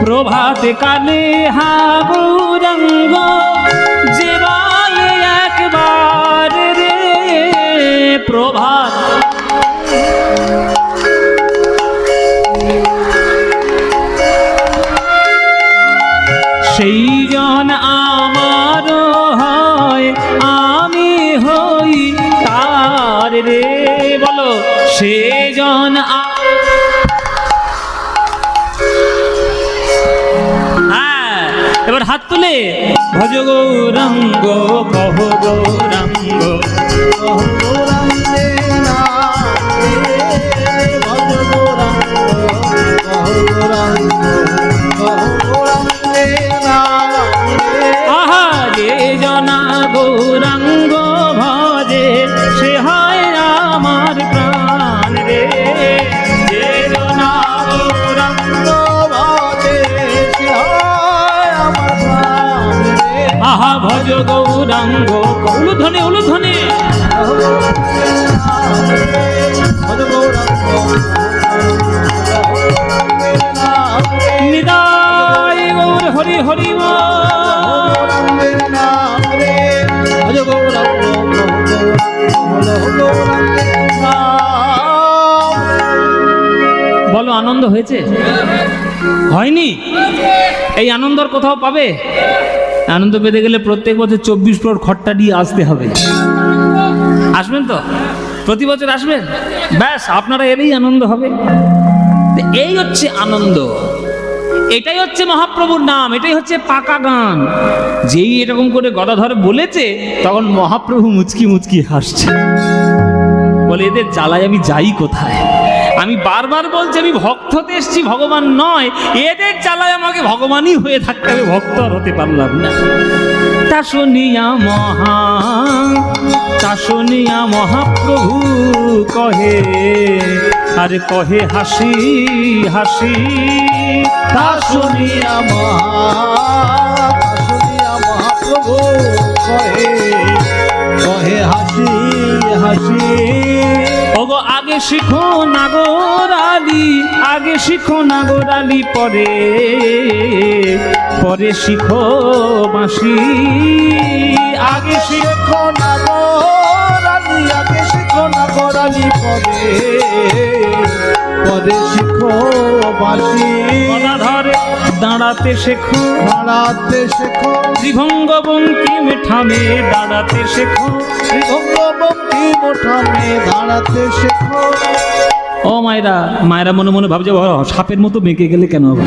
প্রভাতে কালে হা গৌরাঙ্গ যে বলে একবার রে, প্রভাত সেই জন আমার হয়, আমি হই তার রে, বলো সে জন। হ্যাঁ, এবার হাত তুলে ভজ গৌরাঙ্গ কহ গৌরাঙ্গ কহ গৌরাঙ্গে ভজ গৌরাঙ্গ কহ গৌরাঙ্গ কহ গৌরাঙ্গে আহা, যে জনা গৌরাঙ্গ ভজে সে হয় আমার প্রাণ রে, যে জনা গৌরাঙ্গ ভজে সে হয় আমার প্রাণ রে। আহা, ভজ গৌরাঙ্গ, উলুধ্বনি উলুধ্বনি। ভজ গৌরাঙ্গ নিদায় গৌর হরি হরি গৌরাঙ্গের নাম রে, ভজ গৌরাঙ্গ গৌরাঙ্গের নাম। বলো, আনন্দ হয়েছে? হয়নি? এই আনন্দর কোথাও পাবে? আনন্দ পেতে গেলে প্রত্যেক বছর 24 প্রহর খট্টা দিয়ে আসতে হবে। আসবেন তো? প্রতি বছর আসবেন? ব্যাস, আপনারা এলেই আনন্দ হবে। এই হচ্ছে আনন্দ, এটাই হচ্ছে মহাপ্রভুর নাম, এটাই হচ্ছে পাকা গান। যেই এরকম করে গদাধর বলেছে, তখন মহাপ্রভু মুচকি মুচকি হাসছে, বলে এদের জ্বালায় আমি যাই কোথায়? আমি বারবার বলছি আমি ভক্ততে এসছি, ভগবান নয়। এদের জ্বালায় আমাকে ভগবানই হয়ে থাকতে হবে, ভক্ত আর হতে পারলাম না। তা শুনিয়া মহাপ্রভু কহে, আরে কহে হাসি হাসি। তা শুনিয়া মহাপ্রভু কহে, কহে হাসি হাসি। ওগো আগে শিখো নাগরালি, আগে শিখো নাগরালি, পরে পরে শিখো বাঁশি। আগে শিখো নাগরালি, আগে শিখো নাগরালি, পরে পরে শিখো বাঁশি। গদাধরে দাঁড়াতে শেখো, দাঁড়াতে শেখো, ত্রিভঙ্গ বঙ্কিম ঠামে দাঁড়াতে শেখো, ত্রিভঙ্গ বঙ্কিম ঠামে দাঁড়াতে শেখো। ও মায়েরা, মায়েরা মনে মনে ভাবছে সাপের মতো বেঁকে গেলে কেন হবে?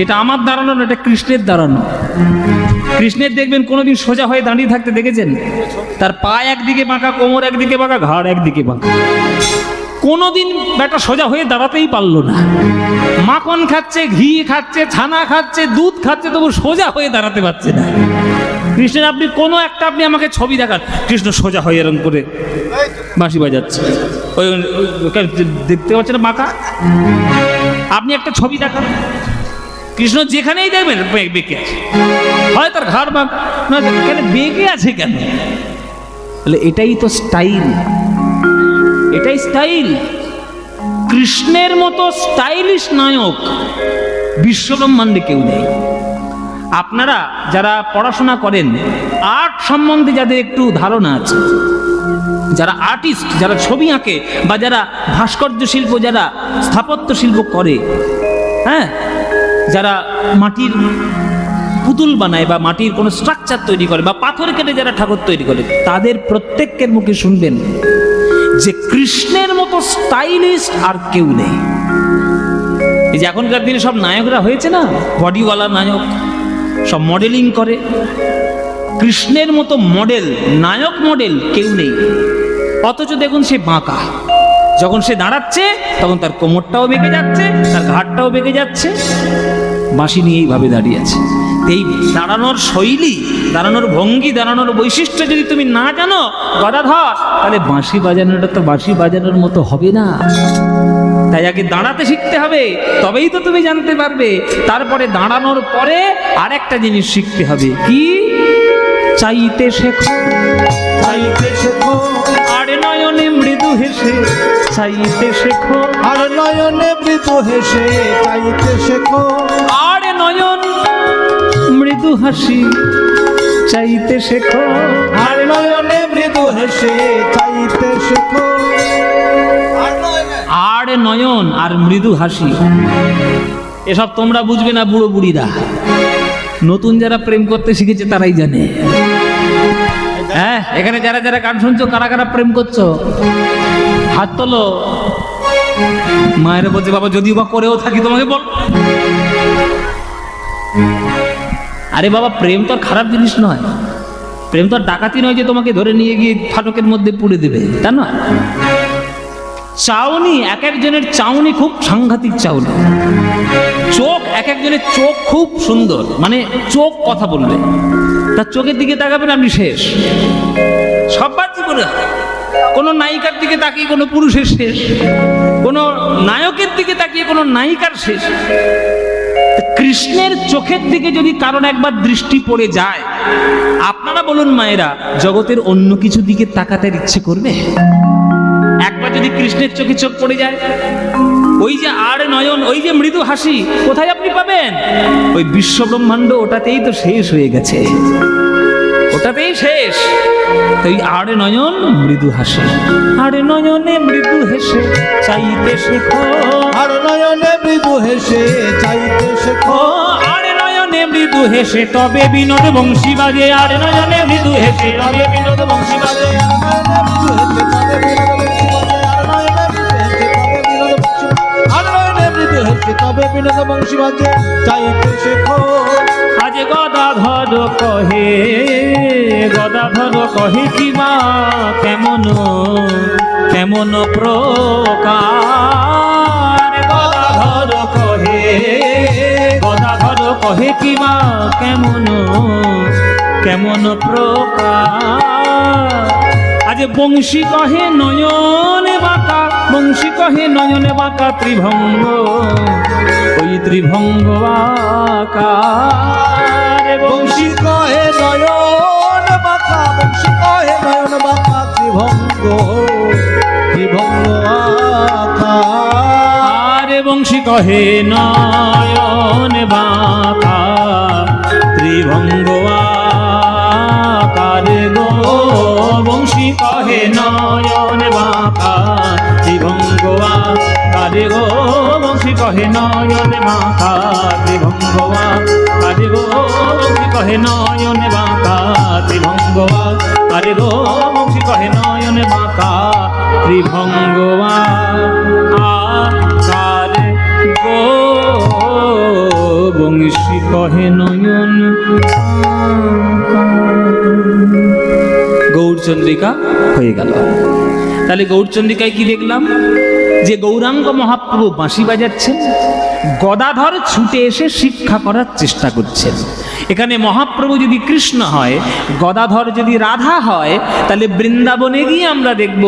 এটা আমার দাঁড়ানো না, এটা কৃষ্ণের দাঁড়ানো। কৃষ্ণের দেখবেন কোনোদিন সোজা হয়ে দাঁড়িয়ে থাকতে দেখেছেন? তার পা একদিকে বাঁকা, কোমর একদিকে বাঁকা, ঘাড় একদিকে বাঁকা। কোনোদিন বেটা সোজা হয়ে দাঁড়াতেই পারলো না। মাখন খাচ্ছে, ঘি খাচ্ছে, ছানা খাচ্ছে, দুধ খাচ্ছে, তবু সোজা হয়ে দাঁড়াতে পারছে না। কৃষ্ণের আপনি কোনো একটা আপনি আমাকে ছবি দেখান, কৃষ্ণ সোজা হয়ে এরকম করে বাঁশি বাজাচ্ছে, ওই দেখতে পাচ্ছেন বাঁকা? আপনি একটা ছবি দেখান, কৃষ্ণ যেখানেই দেখবেন বেঁকে আছে, হয় তার ঘাড় বাঁকা, না কেন বেঁকে আছে কেন? বলে এটাই তো স্টাইল, এটাই স্টাইল। কৃষ্ণের মতো স্টাইলিশ নায়ক বিশ্বব্রহ্মাণ্ডে কেউ নেই। আপনারা যারা পড়াশোনা করেন, আর্ট সম্বন্ধে যাদের একটু ধারণা আছে, যারা আর্টিস্ট, যারা ছবি আঁকে বা যারা ভাস্কর্য শিল্প, যারা স্থাপত্য শিল্প করে, হ্যাঁ, যারা মাটির পুতুল বানায় বা মাটির কোনো স্ট্রাকচার তৈরি করে বা পাথর কেটে যারা ঠাকুর তৈরি করে, তাদের প্রত্যেকের মুখে শুনবেন যে কৃষ্ণের মতো স্টাইলিস্ট আর কেউ নেই। এই যে এখনকার দিনে সব নায়করা হয়েছে না, বডিওয়ালা নায়ক, সব মডেলিং করে, কৃষ্ণের মতো মডেল, নায়ক মডেল কেউ নেই। অথচ দেখুন সে বাঁকা, যখন সে দাঁড়াচ্ছে তখন তার কোমরটাও বেঁকে যাচ্ছে, তার ঘাটটাও বেঁকে যাচ্ছে, বাঁশি নিয়ে এইভাবে দাঁড়িয়ে আছে। এই দাঁড়ানোর শৈলী, দাঁড়ানোর ভঙ্গি, দাঁড়ানোর বৈশিষ্ট্য যদি তুমি না জানো গদাধর, তাহলে বাঁশি বাজানোটা তো বাঁশি বাজানোর মতো হবে না। তাই আগে দাঁড়াতে শিখতে হবে, তবেই তো তুমি জানতে পারবে। তারপরে দাঁড়ানোর পরে আরেকটা জিনিস শিখতে হবে, কি? চাইতে শেখো, চাইতে শেখো, আর নয়নে মৃদু হেসে চাইতে শেখো, আর নয়নে মৃদু হেসে চাইতে শেখো, আর নয়ন মৃদু হাসি চাইতে শেখো, আর নয়নে মৃদু হেসে চাইতে শেখো। আর নয়ন আর মৃদু হাসি, এসব তোমরা বুঝবে না বুড়ো বুড়িরা, নতুন যারা প্রেম করতে শিখেছে তারাই জানে। হ্যাঁ, এখানে যারা যারা গান শুনছো, কারা কারা প্রেম করছো হাত তোলো। মায়েরা বলছে বাবা যদিও বা করেও থাকি তোমাকে বল। আরে বাবা, প্রেম তো আর খারাপ জিনিস নয়, প্রেম তো আর ডাকাতি নয় যে তোমাকে ধরে নিয়ে গিয়ে ফাটকের মধ্যে পুড়ে দেবে, তা নয়। চাউনি, এক একজনের চাউনি খুব সাংঘাতিক চাউনি। চোখ, এক একজনের চোখ খুব সুন্দর, মানে চোখ কথা বলবে, তার চোখের দিকে তাকাবেন আপনি শেষ। সবার জীবনে কোনো নায়িকার দিকে তাকিয়ে কোনো পুরুষের শেষ, কোনো নায়কের দিকে তাকিয়ে কোনো নায়িকার শেষ। কৃষ্ণের চোখের দিকে যদি কারণ একবার দৃষ্টি পড়ে যায়, আপনারা বলুন মায়েরা, জগতের অন্য কিছু দিকে তাকাতে ইচ্ছে করবে? একবার যদি কৃষ্ণের চোখে চোখ পড়ে যায়, ওই যে আর নয়ন, ওই যে মৃদু হাসি, কোথায় আপনি পাবেন? ওই বিশ্ব ব্রহ্মাণ্ড, ওটাতেই তো শেষ হয়ে গেছে, ওটাতেই শেষ। তাই আর নয়ন মৃদু হাসি, আর নয়নে মৃদু হেসে চাইতে শেখো, আর নয়নে মৃদু হেসে চাইতে শেখো, আর নয়নে মৃদু হেসে তবে বিনোদ বংশী বাজে, আর নয়নে মৃদু হেসে তবে বিনোদ বংশী বাজে, তবে বিনোদ বংশী বাজে চাইতে শেখো। আজ গদাধর কহে, গদাধর কহে কিবা কেমন কেমন প্রকার, গদাধর কহে, গদাধর কহে কিবা কেমন কেমন প্রকার। আজ বংশী কহে নয়নে বাঁকা, বংশী কহে নয়নে বাঁকা ত্রিভঙ্গ, ওই ত্রিভঙ্গ আকার। বংশী কহে নয়ন বাঁকা, বংশী কহে নয়ন বাঁকা ত্রিভঙ্গ, ত্রিভঙ্গ আকার। বংশী কহে নয়ন বাঁকা ত্রিভঙ্গ আকার গো, বংশী কহে নয়ন বাঁকা ত্রিভঙ্গ আকার গো, বংশী কহে নয়ন বাঁকা ত্রিভঙ্গ আকার গো, বংশী কহে নয়ন বাঁকা ত্রিভঙ্গ আকার গো, বংশী কহে নয়ন বাঁকা ত্রিভঙ্গ আকার গো, বংশী কহে নয়ন। গৌরচন্দ্রিকা হয়ে গেল। তাহলে গৌরচন্দ্রিকায় কি দেখলাম? যে গৌরাঙ্গ মহাপ্রভু বাঁশি বাজাচ্ছেন, গদাধর ছুটে এসে শিক্ষা করার চেষ্টা করছেন। এখানে মহাপ্রভু যদি কৃষ্ণ হয়, গদাধর যদি রাধা হয়, তাহলে বৃন্দাবনে গিয়ে আমরা দেখব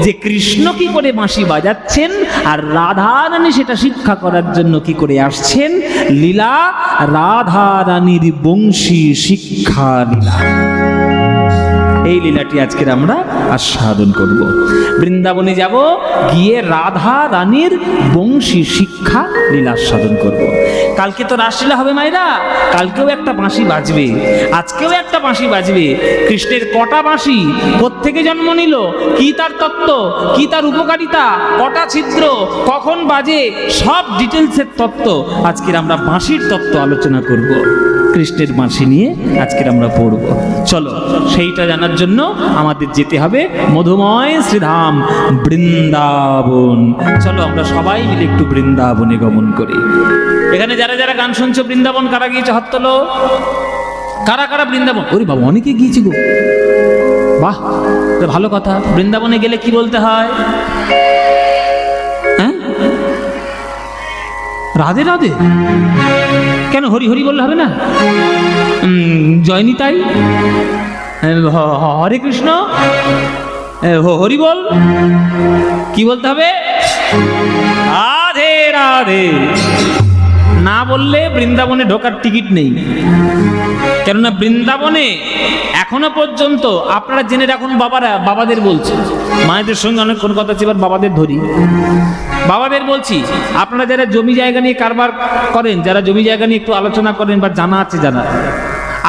যে কৃষ্ণ কি করে বাঁশি বাজাচ্ছেন আর রাধা রানী সেটা শিক্ষা করার জন্য কি করে আসছেন। লীলা রাধা রানীর বংশী শিক্ষা লীলা। এই লীলাটি আজকের আমরা আস্বাদন করব। বৃন্দাবনে যাব, গিয়ে রাধা রানীর বংশী শিক্ষা লীলা আস্বাদন করব। কালকে তো রাসলীলা হবে মায়েরা, কালকেও একটা বাঁশি বাজবে, আজকেও একটা বাঁশি বাজবে। কৃষ্ণের কটা বাঁশি, কোত্থেকে জন্ম নিল, কি তার তত্ত্ব, কি তার উপকারিতা, কটা ছিদ্র, কখন বাজে, সব ডিটেলসের তত্ত্ব আজকের আমরা বাঁশির তত্ত্ব আলোচনা করব। কৃষ্ণের বাঁশি নিয়ে আজকের আমরা পড়ব। চলো সেইটা জানার জন্য আমাদের যেতে হবে মধুময় শ্রীধাম বৃন্দাবন। চলো আমরা সবাই মিলে একটু বৃন্দাবনে গমন করি। এখানে যারা যারা গান শুনছো, বৃন্দাবন কারা গিয়েছে হাত তোলো। কারা কারা বৃন্দাবন? ওরে বাবা, অনেকে গিয়েছি গো। বাহ, ভালো কথা। বৃন্দাবনে গেলে কি বলতে হয়? হ্যাঁ, রাধে রাধে। কেন হরি হরি বললে হবে না? জয়নি তাই, হরে কৃষ্ণ, হরি বল। কি বলতে হবে? রাধে রাধে। না বললে বৃন্দাবনে ঢোকার টিকিট নেই। কেননা বৃন্দাবনে এখনো পর্যন্ত আপনারা জেনে রাখুন, বাবারা, বাবাদের বলছি, মায়েদের সঙ্গে অনেকক্ষণ কথা হচ্ছে, এবার বাবাদের ধরি। বাবাদের বলছি, আপনারা যারা জমি জায়গা নিয়ে কারবার করেন, যারা জমি জায়গা নিয়ে একটু আলোচনা করেন বা জানা আছে, জানা,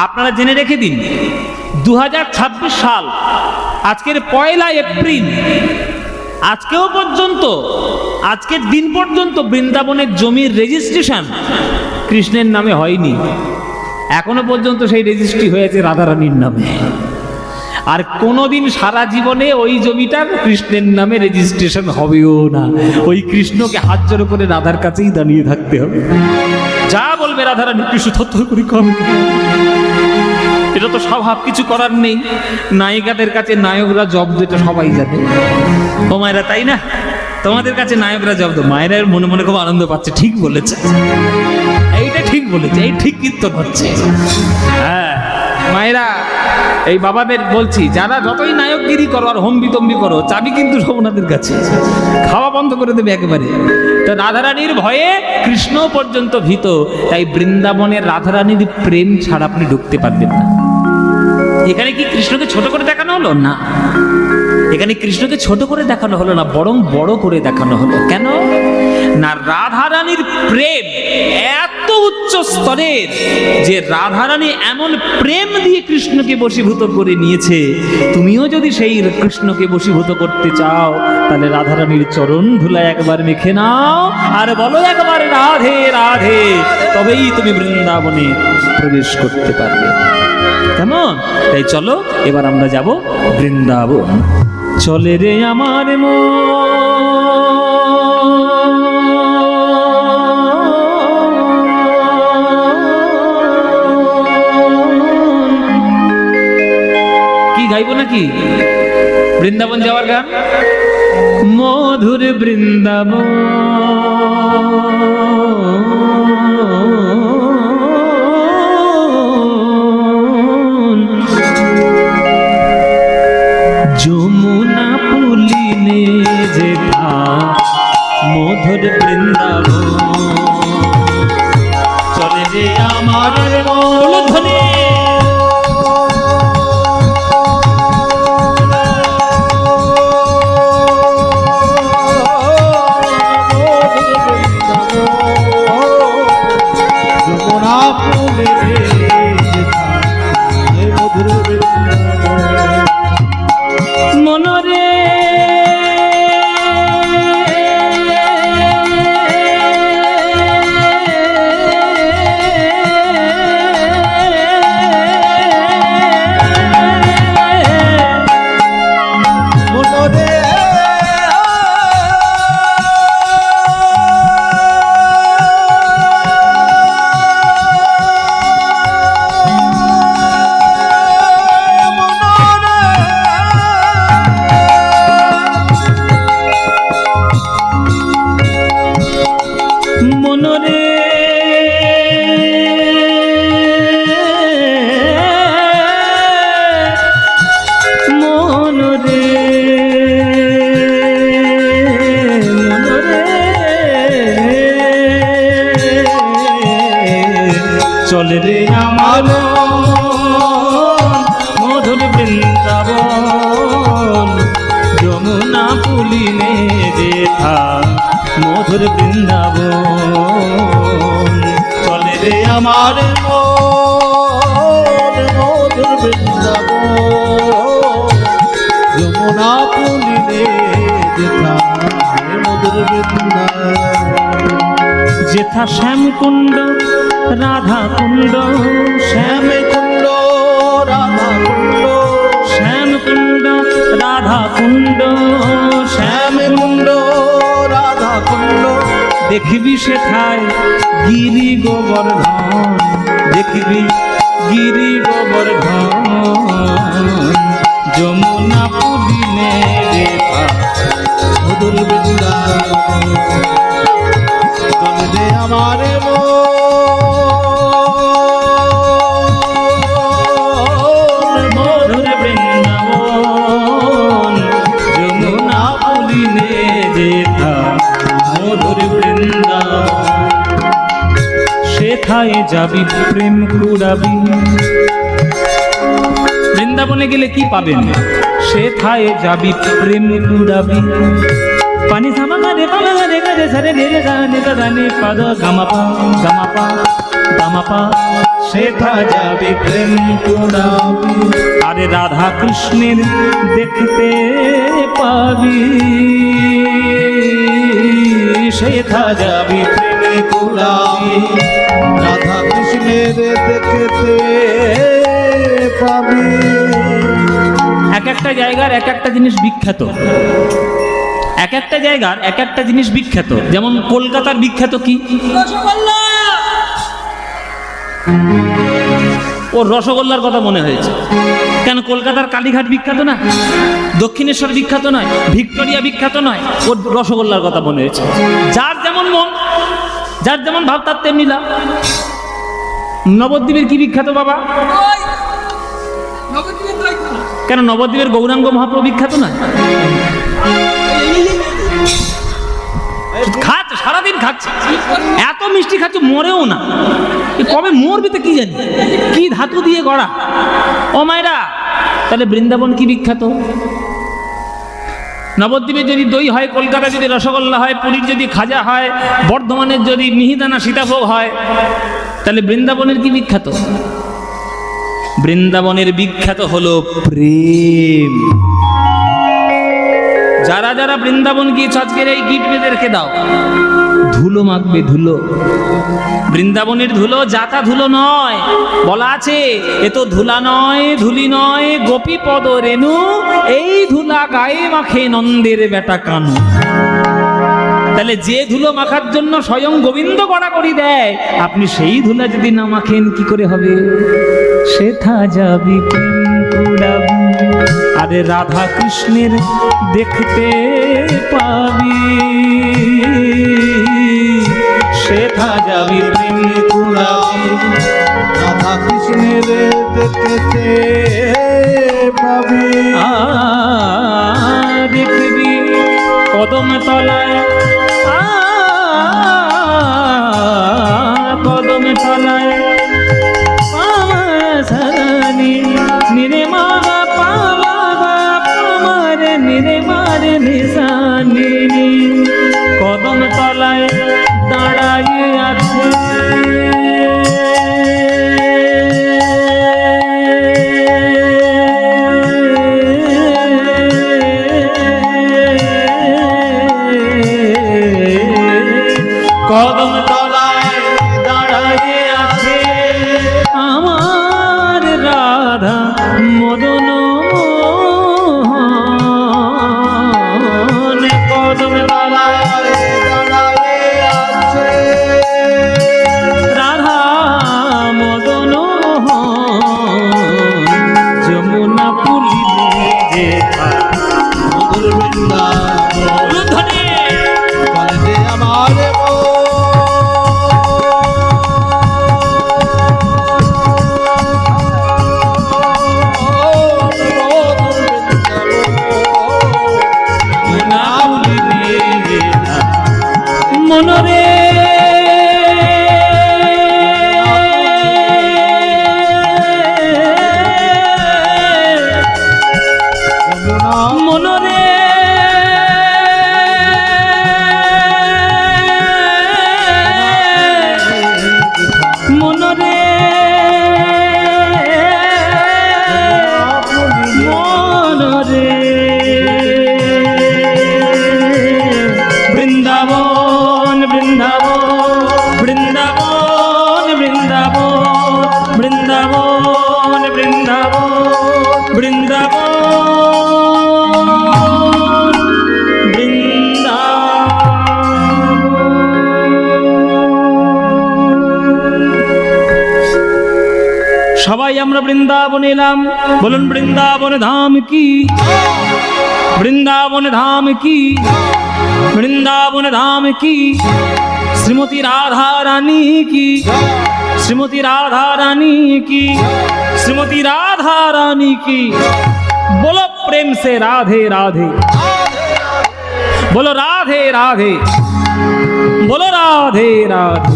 আপনারা জেনে রেখে দিন, 2026 সাল, আজকের 1 এপ্রিল, আজকেও পর্যন্ত, আজকের দিন পর্যন্ত বৃন্দাবনের জমির রেজিস্ট্রেশন কৃষ্ণের নামে হয়নি। এখনো পর্যন্ত সেই রেজিস্ট্রি হয়েছে রাধারানীর নামে। আর কোনোদিন সারা জীবনে ওই জমিটার কৃষ্ণের নামে রেজিস্ট্রেশন হবেও না। ওই কৃষ্ণকে হাত জড়ো করে রাধার কাছেই দাঁড়িয়ে থাকতে হবে। যা বলবে রাধারানী কৃষ্ণ থরথর করে কম। এটা তো স্বভাব, কিছু করার নেই। নায়িকাদের কাছে নায়করা জব্দ, এটা সবাই জানে। ও মায়েরা, তাই না? তোমাদের কাছে নায়করা জব্দ। মায়েরা মনে মনে খুব আনন্দ পাচ্ছে, ঠিক বলেছে, এইটা ঠিক বলেছে, এই ঠিক কীর্তন হচ্ছে। হ্যাঁ মায়েরা, এই বাবাদের বলছি, যারা যতই নায়কগিরি করো আর হম্বিতম্বি করো, চাবি কিন্তু সব ওনাদের কাছে, খাওয়া বন্ধ করে দেবে একেবারে। তো রাধারানীর ভয়ে কৃষ্ণ পর্যন্ত ভীত। তাই বৃন্দাবনের রাধারানীর প্রেম ছাড়া আপনি ঢুকতে পারবেন না। এখানে কি কৃষ্ণকে ছোট করে দেখানো হলো? না, এখানে কৃষ্ণকে ছোট করে দেখানো হলো না, বরং বড় করে দেখানো হলো। কেন না, রাধারানীর প্রেম এত উচ্চ স্তরের যে রাধারানী এমন প্রেম দিয়ে কৃষ্ণকে বশীভূত করে নিয়েছে। তুমিও যদি সেই কৃষ্ণকে বশীভূত করতে চাও, তাহলে রাধারানীর চরণ ধুলায় একবার মেখে নাও আর বলো একবার রাধে রাধে, তবেই তুমি বৃন্দাবনে প্রবেশ করতে পারবে। কেমন? তাই চলো এবার আমরা যাব বৃন্দাবন। চলে রে আমার কি গাইবো নাকি? বৃন্দাবন যাওয়ার গান, মধুর বৃন্দাবন যমুনা পুলিনে যেথা মধুর বৃন্দাবন। চলে রে আমার মূলধনে যমুনা পুলিনে যেথা মধুর বৃন্দাবন। মনরে চলে রে আমার মধুর বৃন্দাবন যমুনা পুলিনে যেথা মধুর বৃন্দাবন চলে রে আমার মন মধুর বৃন্দাবন যমুনা পুলিনে যেথা মধুর বৃন্দাবন যেথা শ্যামকুণ্ড রাধা কুণ্ড শ্যামকুণ্ড রাধা কুণ্ড শ্যামকুণ্ড রাধা কুণ্ড শ্যামকুণ্ড রাধা কুণ্ড দেখবি সেথায় গিরি গোবর্ধন দেখবি গিরি গোবর্ধন যমুনা পুলিনে যেথা মধুর বৃন্দাবন চলে রে আমার মধুর বৃন্দাবন যমুনা পুলিনে যেথা মধুর বৃন্দাবন সেথায় যাবি প্রেম কুড়াবি বৃন্দাবনে গেলে কি পাবেন সেথায় যাবি প্রেম কুড়াবি পানি সামা রে পামা রে রে সরে রে রে নে নে পদ গামাপা গামাপা গামাপা সেথা যাবি প্রেম কুড়াবি আরে রাধা কৃষ্ণের দেখতে পাবি সেথা যাবি প্রেমে কুড়াবি রাধা কৃষ্ণের দেখতে পাবি এক একটা জায়গার এক একটা জিনিস বিখ্যাত এক একটা জায়গার এক একটা জিনিস বিখ্যাত যেমন কলকাতার বিখ্যাত কি ও রসগোল্লার কথা মনে হয়েছে কেন কলকাতার কালীঘাট বিখ্যাত না দক্ষিণেশ্বর বিখ্যাত নয় ভিক্টোরিয়া বিখ্যাত নয় ওর রসগোল্লার কথা মনে হয়েছে যার যেমন মন যার যেমন ভাব তার তেমনি লাভ নবদ্বীপের কি বিখ্যাত বাবা কেন নবদ্বীপের গৌরাঙ্গ মহাপ্রভু বিখ্যাত না খাচ্ছে সারাদিন খাচ্ছে এত মিষ্টি খাচ্ছে মরেও না কবে মরবে তো কি জানি কি ধাতু দিয়ে গড়া ও মায়েরা তাহলে বৃন্দাবন কি বিখ্যাত নবদ্বীপে যদি দই হয় কলকাতা যদি রসগোল্লা হয় পুরীর যদি খাজা হয় বর্ধমানের যদি মিহিদানা সীতাভোগ হয় তাহলে বৃন্দাবনের কি বিখ্যাত বৃন্দাবনের বিখ্যাত হলো প্রেম যারা যারা বৃন্দাবন গিয়েছে আজকের এই গিফট মেয়েদেরকে দাও ধুলো মাখবে ধুলো বৃন্দাবনের ধুলো যাতা ধুলো নয় বলা আছে এ তো ধুলা নয় ধুলি নয় গোপী পদ রেণু এই ধুলা গায়ে মাখে নন্দের বেটা কানু তাহলে যে ধুলো মাখার জন্য স্বয়ং গোবিন্দ গড়াগড়ি দেয় আপনি সেই ধুলা যদি না মাখেন কি করে হবে সেথা যাবি প্রেম কুড়াবি আরে রাধা কৃষ্ণের দেখতে পাবি সেথা যাবি প্রেম কুড়াবি রাধা কৃষ্ণের দেখতে পাবি দেখবি কদম তলায় কদম তলায় পামাসানি নিরে মাগা পামাগা পামারে নিরে মারে নিশানি কদম তলায় দাঁড়াইয়ে আছে সবাই আমরা বৃন্দাবনে এলাম, বলুন বৃন্দাবন ধাম কি, বৃন্দাবন ধাম কি, বৃন্দাবন ধাম কি, শ্রীমতী রাধা রানী কি, শ্রীমতী রাধা রানী কি, শ্রীমতী রাধা রানী की। बोलो प्रेम से राधे राधे, बोलो राधे राधे, बोलो राधे राधे।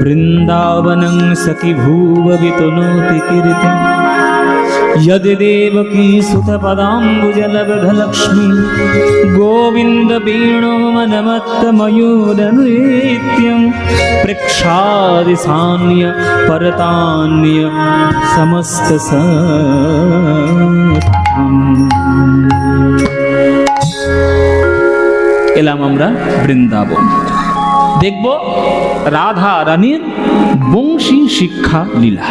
वृंदावनं सखी भूव वितनोति कीर्ति, यदि देवकी सुत पदाम्बुजलब्धलक्ष्मी, गोविंद वीणो मनमत्त मयूरनृत्यं, पृक्षादि सान्य परतान्य समस्त এলাম আমরা বৃন্দাবন, দেখব রাধা রানীর বংশী শিক্ষা লীলা।